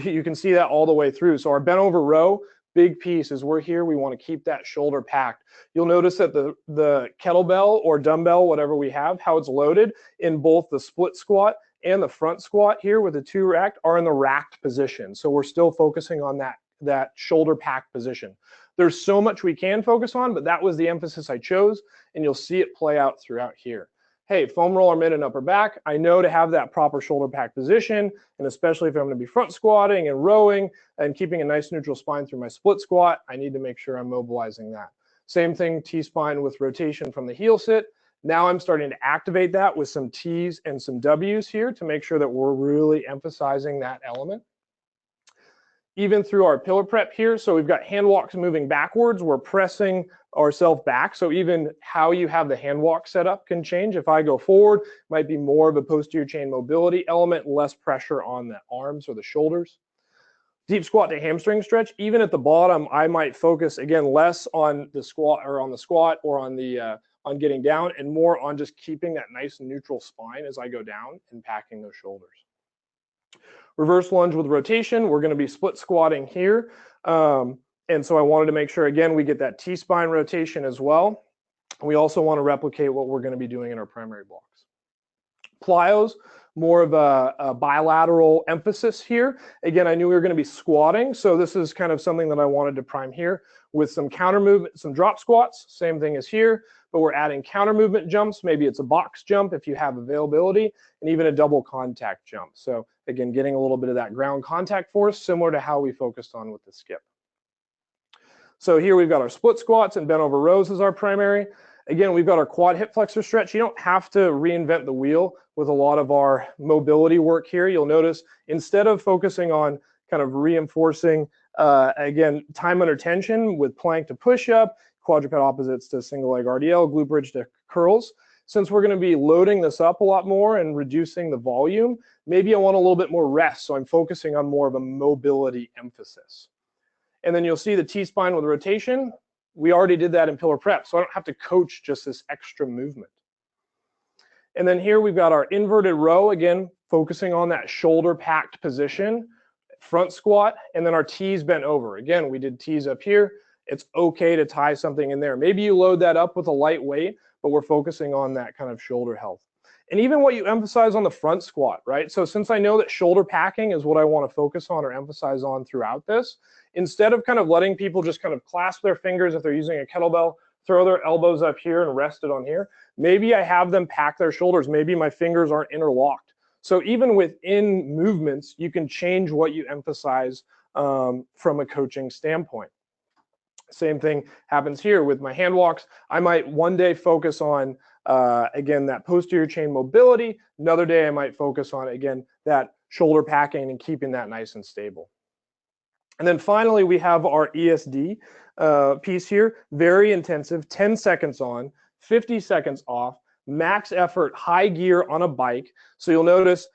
you can see that all the way through. So our bent over row, big piece is we're here. We want to keep that shoulder packed. You'll notice that the kettlebell or dumbbell, whatever we have, how it's loaded in both the split squat and the front squat here with the 2 racked are in the racked position. So we're still focusing on that shoulder packed position. There's so much we can focus on, but that was the emphasis I chose, and you'll see it play out throughout here. Hey, foam roller mid and upper back, I know to have that proper shoulder pack position, and especially if I'm going to be front squatting and rowing and keeping a nice neutral spine through my split squat, I need to make sure I'm mobilizing that. Same thing, T-spine with rotation from the heel sit. Now I'm starting to activate that with some T's and some W's here to make sure that we're really emphasizing that element. Even through our pillar prep here, so we've got hand walks moving backwards, we're pressing ourselves back. So even how you have the hand walk set up can change. If I go forward, might be more of a posterior chain mobility element, less pressure on the arms or the shoulders. Deep squat to hamstring stretch, even at the bottom, I might focus again less on the squat or on the on getting down and more on just keeping that nice neutral spine as I go down and packing those shoulders. Reverse lunge with rotation, we're going to be split squatting here. And so I wanted to make sure, again, we get that T-spine rotation as well. We also want to replicate what we're going to be doing in our primary blocks. Plyos, more of a bilateral emphasis here. Again, I knew we were going to be squatting, so this is kind of something that I wanted to prime here with some counter movement, some drop squats, same thing as here, but we're adding counter movement jumps. Maybe it's a box jump if you have availability, and even a double contact jump. So again, getting a little bit of that ground contact force, similar to how we focused on with the skip. So here we've got our split squats and bent over rows as our primary. Again, we've got our quad hip flexor stretch. You don't have to reinvent the wheel with a lot of our mobility work here. You'll notice instead of focusing on kind of reinforcing, again, time under tension with plank to push up, quadruped opposites to single leg RDL, glute bridge to curls, since we're going to be loading this up a lot more and reducing the volume, maybe I want a little bit more rest. So I'm focusing on more of a mobility emphasis. And then you'll see the T-spine with rotation. We already did that in pillar prep, so I don't have to coach just this extra movement. And then here we've got our inverted row, again, focusing on that shoulder packed position, front squat, and then our T's bent over. Again, we did T's up here. It's okay to tie something in there. Maybe you load that up with a light weight, but we're focusing on that kind of shoulder health. And even what you emphasize on the front squat, right? So since I know that shoulder packing is what I want to focus on or emphasize on throughout this, instead of kind of letting people just kind of clasp their fingers if they're using a kettlebell, throw their elbows up here and rest it on here, maybe I have them pack their shoulders. Maybe my fingers aren't interlocked. So even within movements, you can change what you emphasize from a coaching standpoint. Same thing happens here with my hand walks. I might one day focus on, again, that posterior chain mobility. Another day I might focus on, again, that shoulder packing and keeping that nice and stable. And then finally, we have our ESD piece here. Very intensive, 10 seconds on, 50 seconds off, max effort, high gear on a bike. So you'll notice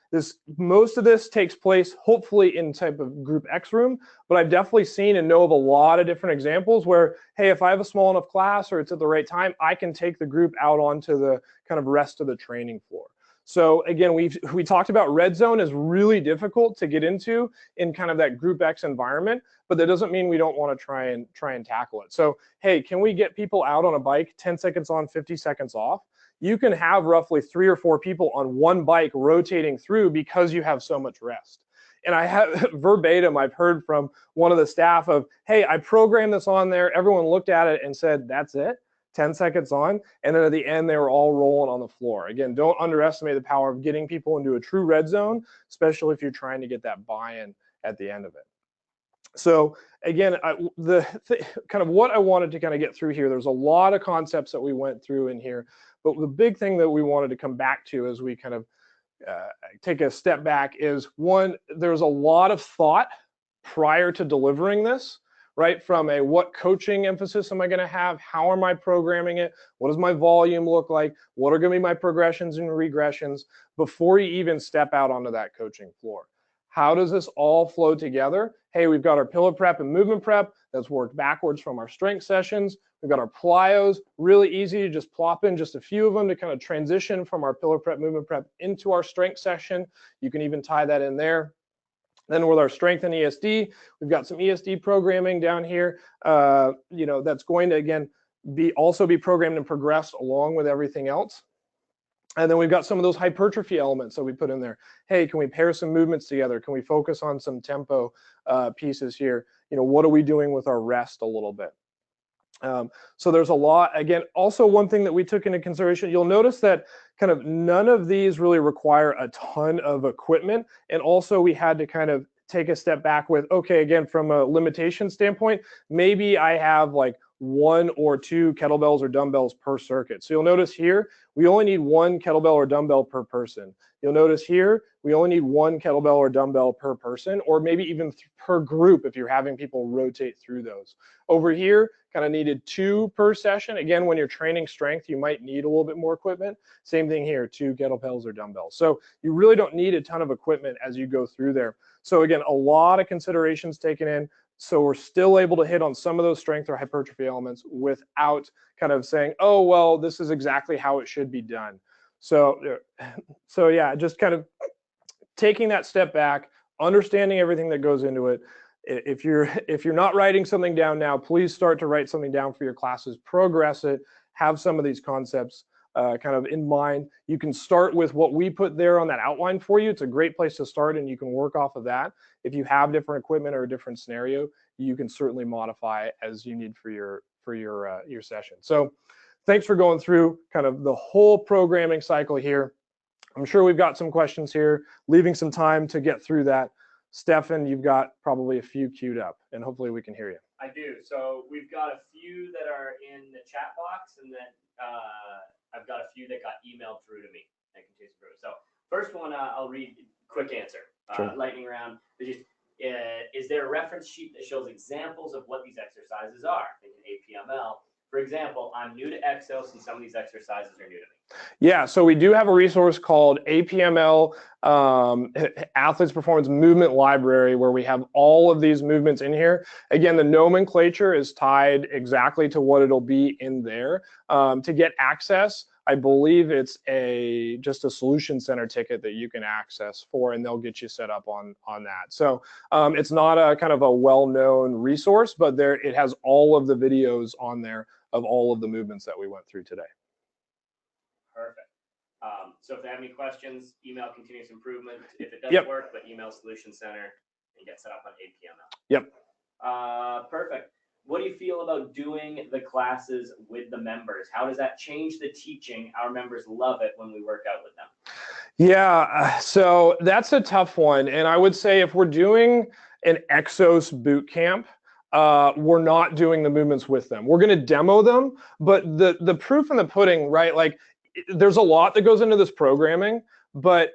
most of this takes place hopefully in type of group X room, but I've definitely seen and know of a lot of different examples where, hey, if I have a small enough class or it's at the right time, I can take the group out onto the kind of rest of the training floor. So again, we talked about red zone is really difficult to get into in kind of that group X environment, but that doesn't mean we don't want to try and tackle it. So hey, can we get people out on a bike, 10 seconds on, 50 seconds off? You can have roughly 3 or 4 people on one bike rotating through because you have so much rest. And I have verbatim, I've heard from one of the staff of, hey, I programmed this on there. Everyone looked at it and said, that's it. 10 seconds on, and then at the end they were all rolling on the floor. Again, don't underestimate the power of getting people into a true red zone, especially if you're trying to get that buy-in at the end of it. So again, kind of what I wanted to kind of get through here, there's a lot of concepts that we went through in here, but the big thing that we wanted to come back to as we kind of take a step back is, one, there's a lot of thought prior to delivering this, right? From a what coaching emphasis am I going to have? How am I programming it? What does my volume look like? What are going to be my progressions and regressions before you even step out onto that coaching floor? How does this all flow together? Hey, we've got our pillar prep and movement prep that's worked backwards from our strength sessions. We've got our plyos, really easy to just plop in just a few of them to kind of transition from our pillar prep, movement prep into our strength session. You can even tie that in there. Then with our strength and ESD, we've got some ESD programming down here, that's going to, again, also be programmed and progressed along with everything else. And then we've got some of those hypertrophy elements that we put in there. Hey, can we pair some movements together? Can we focus on some tempo pieces here? What are we doing with our rest a little bit? So there's a lot. Again, also one thing that we took into consideration, you'll notice that kind of none of these really require a ton of equipment. And also we had to kind of take a step back with, okay, again, from a limitation standpoint, maybe I have like 1 or 2 kettlebells or dumbbells per circuit. So you'll notice here, we only need 1 kettlebell or dumbbell per person. You'll notice here, we only need 1 kettlebell or dumbbell per person, or maybe even per group if you're having people rotate through those. Over here, kind of needed 2 per session. Again, when you're training strength, you might need a little bit more equipment. Same thing here, 2 kettlebells or dumbbells. So you really don't need a ton of equipment as you go through there. So again, a lot of considerations taken in. so we're still able to hit on some of those strength or hypertrophy elements without kind of saying, oh, well, this is exactly how it should be done. So yeah, just kind of taking that step back, understanding everything that goes into it. If you're not writing something down now, please start to write something down for your classes, progress it, have some of these concepts kind of in mind. You can start with what we put there on that outline for you. It's a great place to start, and you can work off of that. If you have different equipment or a different scenario, you can certainly modify as you need for your session. So thanks for going through kind of the whole programming cycle here. I'm sure we've got some questions here, leaving some time to get through that. Stefan, you've got probably a few queued up, and hopefully we can hear you. I do. So we've got a few that are in the chat box, and then I've got a few that got emailed through to me. I can chase through. So first one, I'll read. Quick answer. Sure. Lightning round. Is there a reference sheet that shows examples of what these exercises are? Thinking APML. For example, I'm new to EXOS, and some of these exercises are new to me. Yeah, so we do have a resource called APML, Athletes Performance Movement Library, where we have all of these movements in here. Again, the nomenclature is tied exactly to what it'll be in there. To get access, I believe it's just a Solution Center ticket that you can access for, and they'll get you set up on that. So it's not a kind of a well-known resource, but it has all of the videos on there of all of the movements that we went through today. Perfect. So if they have any questions, email continuous improvement if it doesn't work, but email Solution Center and get set up on APML. Yep. Perfect. What do you feel about doing the classes with the members? How does that change the teaching? Our members love it when we work out with them. Yeah, so that's a tough one. And I would say if we're doing an EXOS boot camp, we're not doing the movements with them. We're going to demo them, but the proof in the pudding, right? Like, there's a lot that goes into this programming, but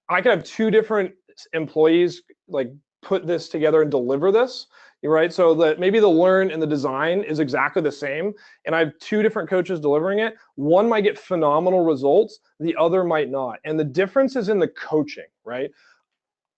I could have two different employees like put this together and deliver this, right? So that maybe the learn and the design is exactly the same, and I have two different coaches delivering it. One might get phenomenal results, the other might not. And the difference is in the coaching, right?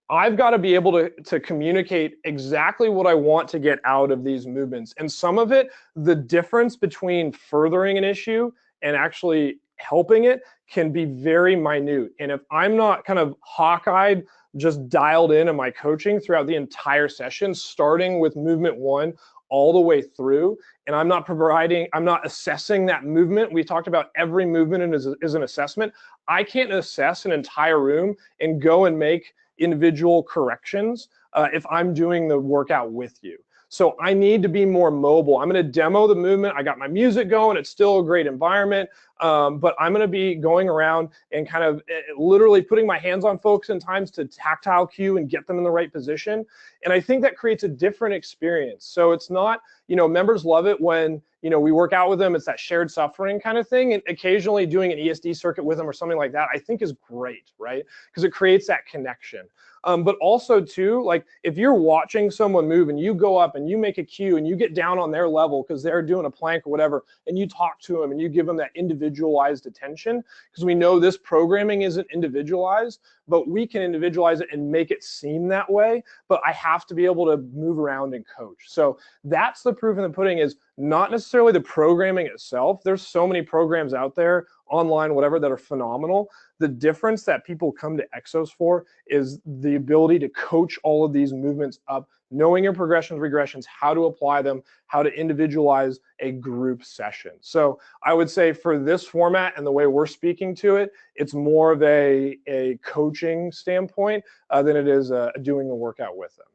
I've got to be able to communicate exactly what I want to get out of these movements. And some of it, the difference between furthering an issue and actually helping it can be very minute. And if I'm not kind of hawk-eyed, just dialed in my coaching throughout the entire session, starting with movement one all the way through, and I'm not assessing that movement. We talked about every movement is an assessment. I can't assess an entire room and go and make individual corrections if I'm doing the workout with you. So I need to be more mobile. I'm going to demo the movement. I got my music going. It's still a great environment, but I'm going to be going around and kind of literally putting my hands on folks in times to tactile cue and get them in the right position. And I think that creates a different experience. So it's not, members love it when, we work out with them. It's that shared suffering kind of thing. And occasionally doing an ESD circuit with them or something like that, I think is great, right? Because it creates that connection. But also too, like if you're watching someone move and you go up and you make a cue and you get down on their level because they're doing a plank or whatever, and you talk to them and you give them that individualized attention, because we know this programming isn't individualized, but we can individualize it and make it seem that way. But I have to be able to move around and coach. So that's the proof in the pudding, is not necessarily the programming itself. There's so many programs out there, online, whatever, that are phenomenal. The difference that people come to EXOS for is the ability to coach all of these movements up, knowing your progressions, regressions, how to apply them, how to individualize a group session. So I would say for this format and the way we're speaking to it, it's more of a coaching standpoint than it is doing the workout with them.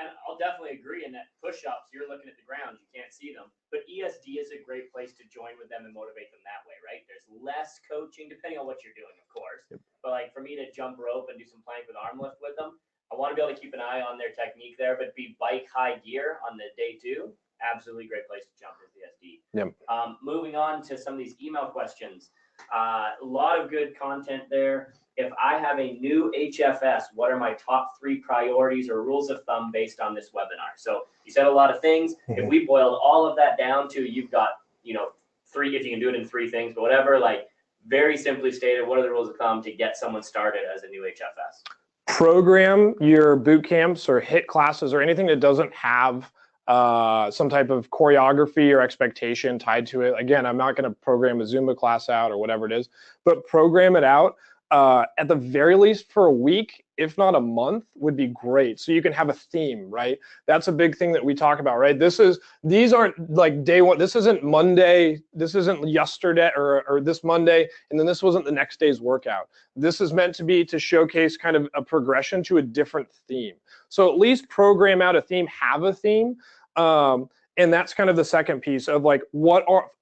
And I'll definitely agree in that push-ups, you're looking at the ground, you can't see them. But ESD is a great place to join with them and motivate them that way, right? There's less coaching, depending on what you're doing, of course. Yep. But like for me to jump rope and do some plank with arm lift with them, I want to be able to keep an eye on their technique there, but be bike high gear on the day two. Absolutely great place to jump is the ESD. Yep. Moving on to some of these email questions. A lot of good content there. If I have a new HFS, what are my top 3 priorities or rules of thumb based on this webinar? So you said a lot of things. If we boiled all of that down to, you've got, 3, if you can do it in 3 things, but whatever, like very simply stated, what are the rules of thumb to get someone started as a new HFS? program your boot camps or HIT classes or anything that doesn't have some type of choreography or expectation tied to it. Again, I'm not going to program a Zumba class out or whatever it is, but program it out at the very least for a week, if not a month, would be great. So you can have a theme, right? That's a big thing that we talk about, right? These aren't like day one. This isn't Monday. This isn't yesterday or this Monday, and then this wasn't the next day's workout. This is meant to be to showcase kind of a progression to a different theme. So at least program out a theme, have a theme. And that's kind of the second piece of like,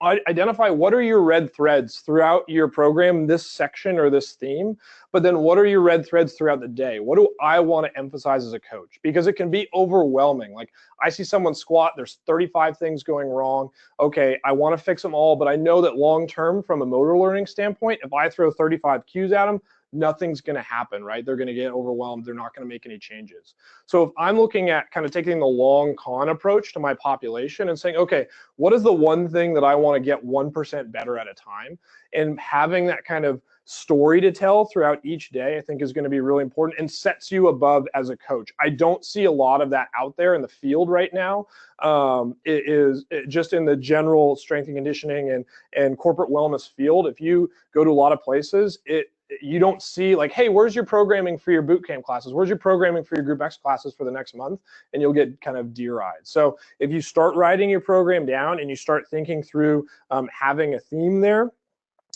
identify what are your red threads throughout your program, this section or this theme, but then what are your red threads throughout the day? What do I want to emphasize as a coach? Because it can be overwhelming. Like I see someone squat, there's 35 things going wrong. Okay, I want to fix them all, but I know that long-term from a motor learning standpoint, if I throw 35 cues at them, nothing's going to happen, right? They're going to get overwhelmed. They're not going to make any changes. So if I'm looking at kind of taking the long con approach to my population and saying, okay, what is the one thing that I want to get 1% better at a time? And having that kind of story to tell throughout each day, I think is going to be really important and sets you above as a coach. I don't see a lot of that out there in the field right now. Just in the general strength and conditioning and corporate wellness field. If you go to a lot of places, you don't see like, hey, where's your programming for your boot camp classes? Where's your programming for your Group X classes for the next month? And you'll get kind of deer-eyed. So if you start writing your program down and you start thinking through having a theme there,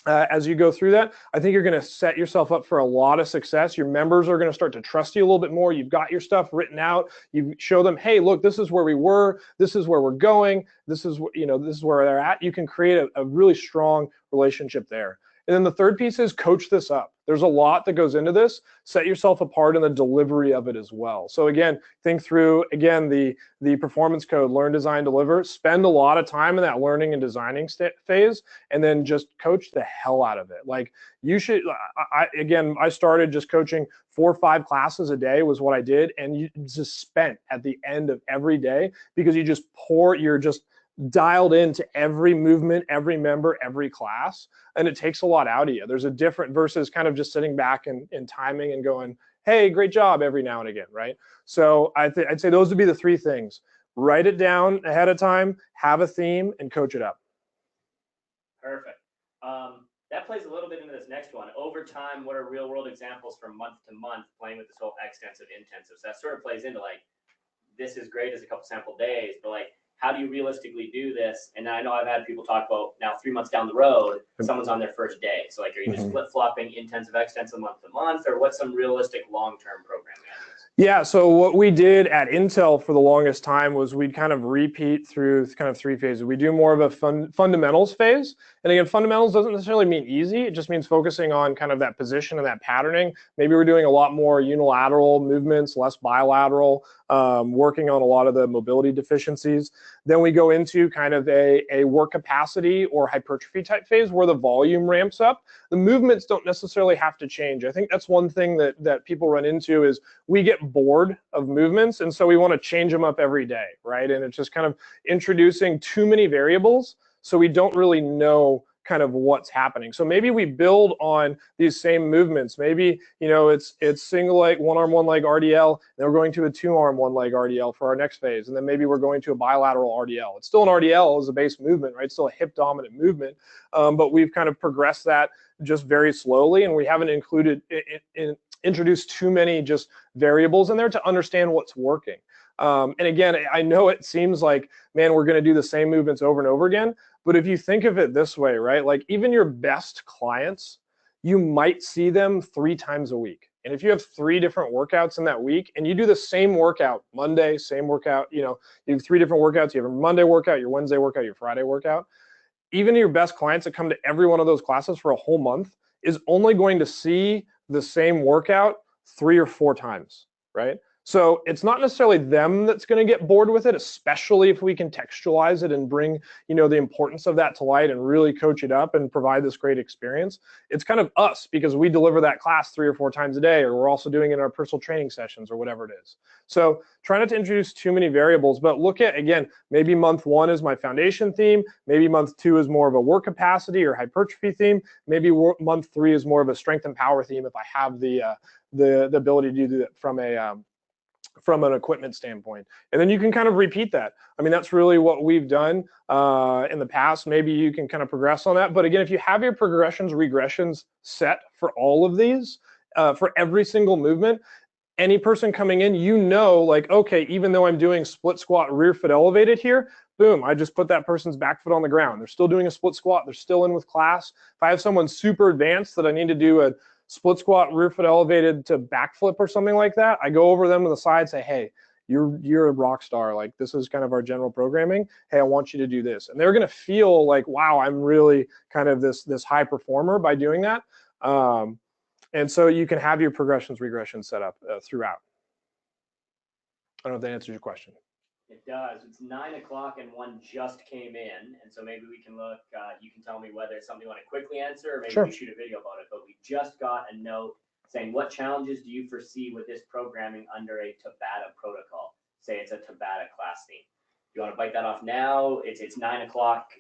as you go through that, I think you're going to set yourself up for a lot of success. Your members are going to start to trust you a little bit more. You've got your stuff written out. You show them, hey, look, this is where we were. This is where we're going. This is, this is where they're at. You can create a really strong relationship there. And then the third piece is coach this up. There's a lot that goes into this. Set yourself apart in the delivery of it as well. So again, think through, again, the performance code, learn, design, deliver. Spend a lot of time in that learning and designing phase, and then just coach the hell out of it. Like you should, I started just coaching 4 or 5 classes a day was what I did. And you just spent at the end of every day because you're just dialed into every movement, every member, every class, and it takes a lot out of you. There's a different versus kind of just sitting back and timing and going, hey, great job every now and again, right? So I'd say those would be the 3 things. Write it down ahead of time, have a theme, and coach it up. Perfect. That plays a little bit into this next one. Over time, what are real world examples from month to month playing with this whole extensive, intensive? So that sort of plays into like, this is great as a couple sample days, but like, how do you realistically do this? And I know I've had people talk about now 3 months down the road, someone's on their first day. So like, are you just flip-flopping intensive, extensive month to month, or what's some realistic long-term programming ideas? Yeah, so what we did at Intel for the longest time was we'd kind of repeat through kind of 3 phases. We do more of a fundamentals phase. And again, fundamentals doesn't necessarily mean easy. It just means focusing on kind of that position and that patterning. Maybe we're doing a lot more unilateral movements, less bilateral, working on a lot of the mobility deficiencies. Then we go into kind of a work capacity or hypertrophy type phase where the volume ramps up. The movements don't necessarily have to change. I think that's one thing that people run into is we get bored of movements, and so we want to change them up every day, right? And it's just kind of introducing too many variables, so we don't really know kind of what's happening. So maybe we build on these same movements. Maybe, it's single leg, 1 arm, 1 leg RDL, then we're going to a 2 arm, 1 leg RDL for our next phase. And then maybe we're going to a bilateral RDL. It's still an RDL as a base movement, right? It's still a hip dominant movement, but we've kind of progressed that just very slowly, and we haven't introduced too many just variables in there to understand what's working. And again, I know it seems like, man, we're going to do the same movements over and over again. But if you think of it this way, right, like even your best clients, you might see them 3 times a week. And if you have 3 different workouts in that week and you do the same workout, Monday, same workout, you have 3 different workouts, you have a Monday workout, your Wednesday workout, your Friday workout, even your best clients that come to every one of those classes for a whole month is only going to see the same workout 3 or 4 times, right? So it's not necessarily them that's going to get bored with it, especially if we can textualize it and bring, the importance of that to light and really coach it up and provide this great experience. It's kind of us because we deliver that class 3 or 4 times a day, or we're also doing it in our personal training sessions or whatever it is. So try not to introduce too many variables, but look at, again, maybe month 1 is my foundation theme. Maybe month 2 is more of a work capacity or hypertrophy theme. Maybe month 3 is more of a strength and power theme if I have the ability to do that from an equipment standpoint. And then you can kind of repeat that. I mean, that's really what we've done in the past. Maybe you can kind of progress on that. But again, if you have your progressions, regressions set for all of these, for every single movement, any person coming in, like, okay, even though I'm doing split squat rear foot elevated here, boom, I just put that person's back foot on the ground. They're still doing a split squat. They're still in with class. If I have someone super advanced that I need to do a split squat rear foot elevated to backflip or something like that, I go over them to the side, say, hey, you're a rock star. Like, this is kind of our general programming. Hey, I want you to do this. And they're going to feel like, wow, I'm really kind of this high performer by doing that. And so you can have your progressions, regressions set up throughout. I don't know if that answers your question. It does. It's 9 o'clock and one just came in, and so maybe we can look. You can tell me whether it's something you want to quickly answer, or maybe Sure. we shoot a video about it. But we just got a note saying, "What challenges do you foresee with this programming under a Tabata protocol? Say it's a Tabata class theme." Do you want to bite that off now? It's 9 o'clock.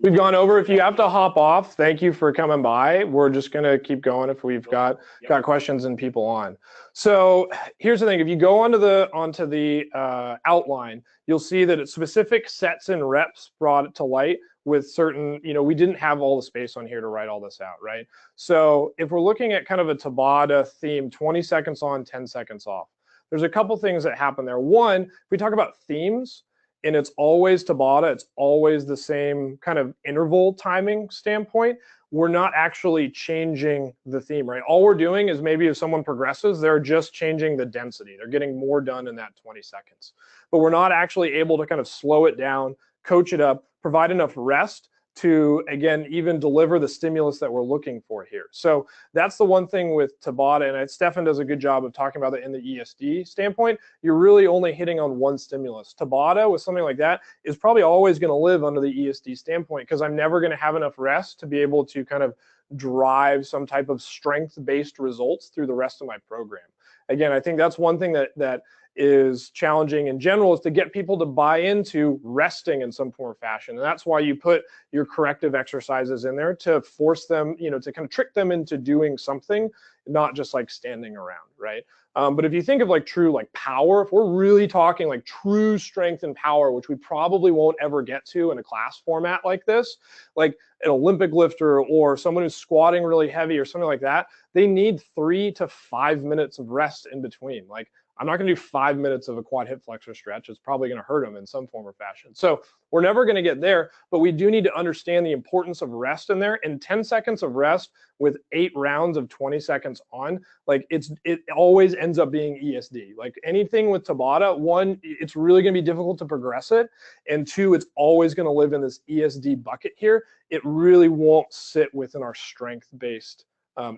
We've gone over. If you have to hop off, thank you for coming by. We're just going to keep going if we've got questions and people on. So here's the thing. If you go onto the outline, you'll see that it's specific sets and reps brought it to light with certain, we didn't have all the space on here to write all this out, right? So if we're looking at kind of a Tabata theme, 20 seconds on, 10 seconds off, there's a couple things that happen there. One, if we talk about themes, and it's always Tabata, it's always the same kind of interval timing standpoint, we're not actually changing the theme, right? All we're doing is maybe if someone progresses, they're just changing the density. They're getting more done in that 20 seconds. But we're not actually able to kind of slow it down, coach it up, provide enough rest to, again, even deliver the stimulus that we're looking for here. So that's the one thing with Tabata, and Stefan does a good job of talking about it in the ESD standpoint. You're really only hitting on one stimulus. Tabata with something like that is probably always going to live under the ESD standpoint because I'm never going to have enough rest to be able to kind of drive some type of strength-based results through the rest of my program. Again, I think that's one thing that is challenging in general, is to get people to buy into resting in some form or fashion. And that's why you put your corrective exercises in there to force them, to kind of trick them into doing something, not just like standing around, right? But if you think of like true like power, if we're really talking like true strength and power, which we probably won't ever get to in a class format like this, like an Olympic lifter or someone who's squatting really heavy or something like that, they need 3 to 5 minutes of rest in between. Like, I'm not going to do 5 minutes of a quad hip flexor stretch. It's probably going to hurt them in some form or fashion. So we're never going to get there, but we do need to understand the importance of rest in there. And 10 seconds of rest with 8 rounds of 20 seconds on, like it always ends up being ESD. Like anything with Tabata, one, it's really going to be difficult to progress it. And 2, it's always going to live in this ESD bucket here. It really won't sit within our strength-based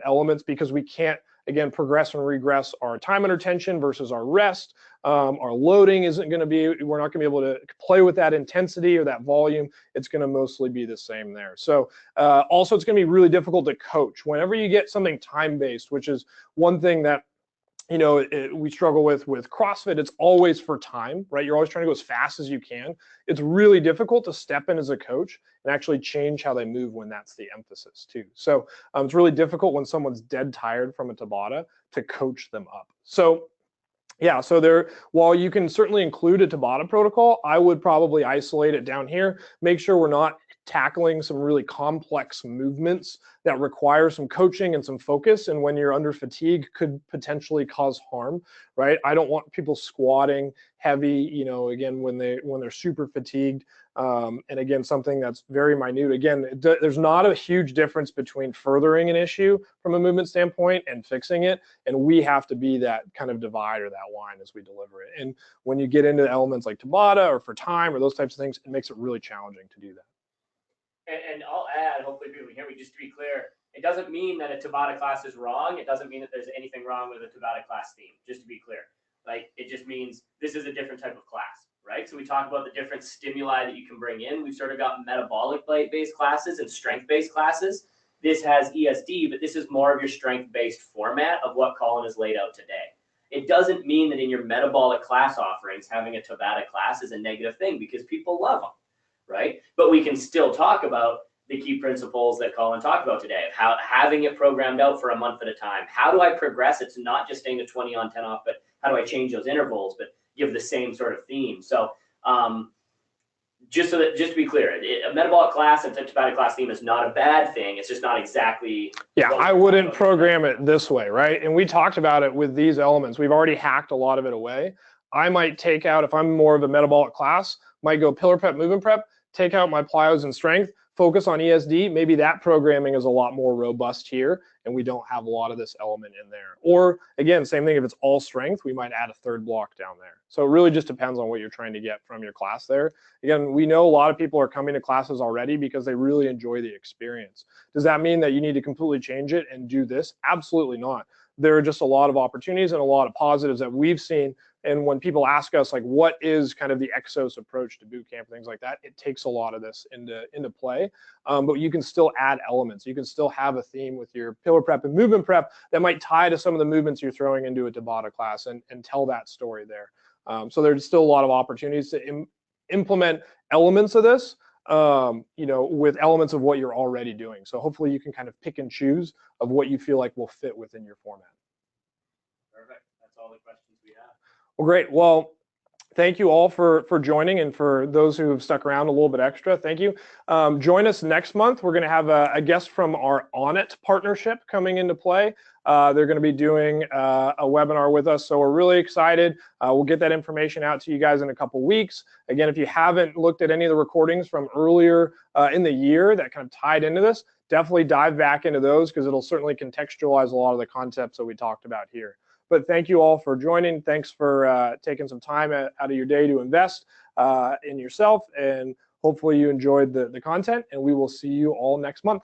elements because we can't, again, progress and regress our time under tension versus our rest. Our loading isn't going to be, we're not going to be able to play with that intensity or that volume. It's going to mostly be the same there. So also it's going to be really difficult to coach. Whenever you get something time-based, which is one thing that we struggle with CrossFit, it's always for time, right? You're always trying to go as fast as you can. It's really difficult to step in as a coach and actually change how they move when that's the emphasis too. So it's really difficult when someone's dead tired from a Tabata to coach them up. So yeah, so while you can certainly include a Tabata protocol, I would probably isolate it down here. Make sure we're not tackling some really complex movements that require some coaching and some focus, and when you're under fatigue could potentially cause harm, right? I don't want people squatting heavy, again, when they're super fatigued. And again, something that's very minute. Again, there's not a huge difference between furthering an issue from a movement standpoint and fixing it, and we have to be that kind of divide or that line as we deliver it. And when you get into elements like Tabata or for time or those types of things, it makes it really challenging to do that. And I'll add, hopefully people can hear me, just to be clear, it doesn't mean that a Tabata class is wrong. It doesn't mean that there's anything wrong with a Tabata class theme, just to be clear. Like, it just means this is a different type of class, right? So we talk about the different stimuli that you can bring in. We've sort of got metabolic-based classes and strength-based classes. This has ESD, but this is more of your strength-based format of what Colin has laid out today. It doesn't mean that in your metabolic class offerings, having a Tabata class is a negative thing, because people love them, right? But we can still talk about the key principles that Colin talked about today, of how having it programmed out for a month at a time. How do I progress it to not just staying to 20 on, 10 off, but how do I change those intervals, but give the same sort of theme? So just to be clear, a metabolic class and Tabata class theme is not a bad thing. It's just not exactly. Yeah, I wouldn't program it this way, right? And we talked about it with these elements. We've already hacked a lot of it away. I might take out, if I'm more of a metabolic class, might go pillar prep, movement prep, take out my plyos and strength, focus on ESD. Maybe that programming is a lot more robust here, and we don't have a lot of this element in there. Or again, same thing, if it's all strength, we might add a third block down there. So it really just depends on what you're trying to get from your class there. Again, we know a lot of people are coming to classes already because they really enjoy the experience. Does that mean that you need to completely change it and do this? Absolutely not. There are just a lot of opportunities and a lot of positives that we've seen. And when people ask us, like, what is kind of the EXOS approach to boot camp, things like that, it takes a lot of this into play. But you can still add elements. You can still have a theme with your pillar prep and movement prep that might tie to some of the movements you're throwing into a Tabata class and tell that story there. So there's still a lot of opportunities to implement elements of this, with elements of what you're already doing. So hopefully you can kind of pick and choose of what you feel like will fit within your format. Perfect. That's all the questions we have. Well, great. Well, thank you all for joining, and for those who have stuck around a little bit extra, thank you. Join us next month. We're going to have a guest from our Onnit partnership coming into play. They're going to be doing a webinar with us, so we're really excited. We'll get that information out to you guys in a couple weeks. Again, if you haven't looked at any of the recordings from earlier in the year that kind of tied into this, definitely dive back into those, because it'll certainly contextualize a lot of the concepts that we talked about here. But thank you all for joining. Thanks for taking some time out of your day to invest in yourself, and hopefully you enjoyed the content, and we will see you all next month.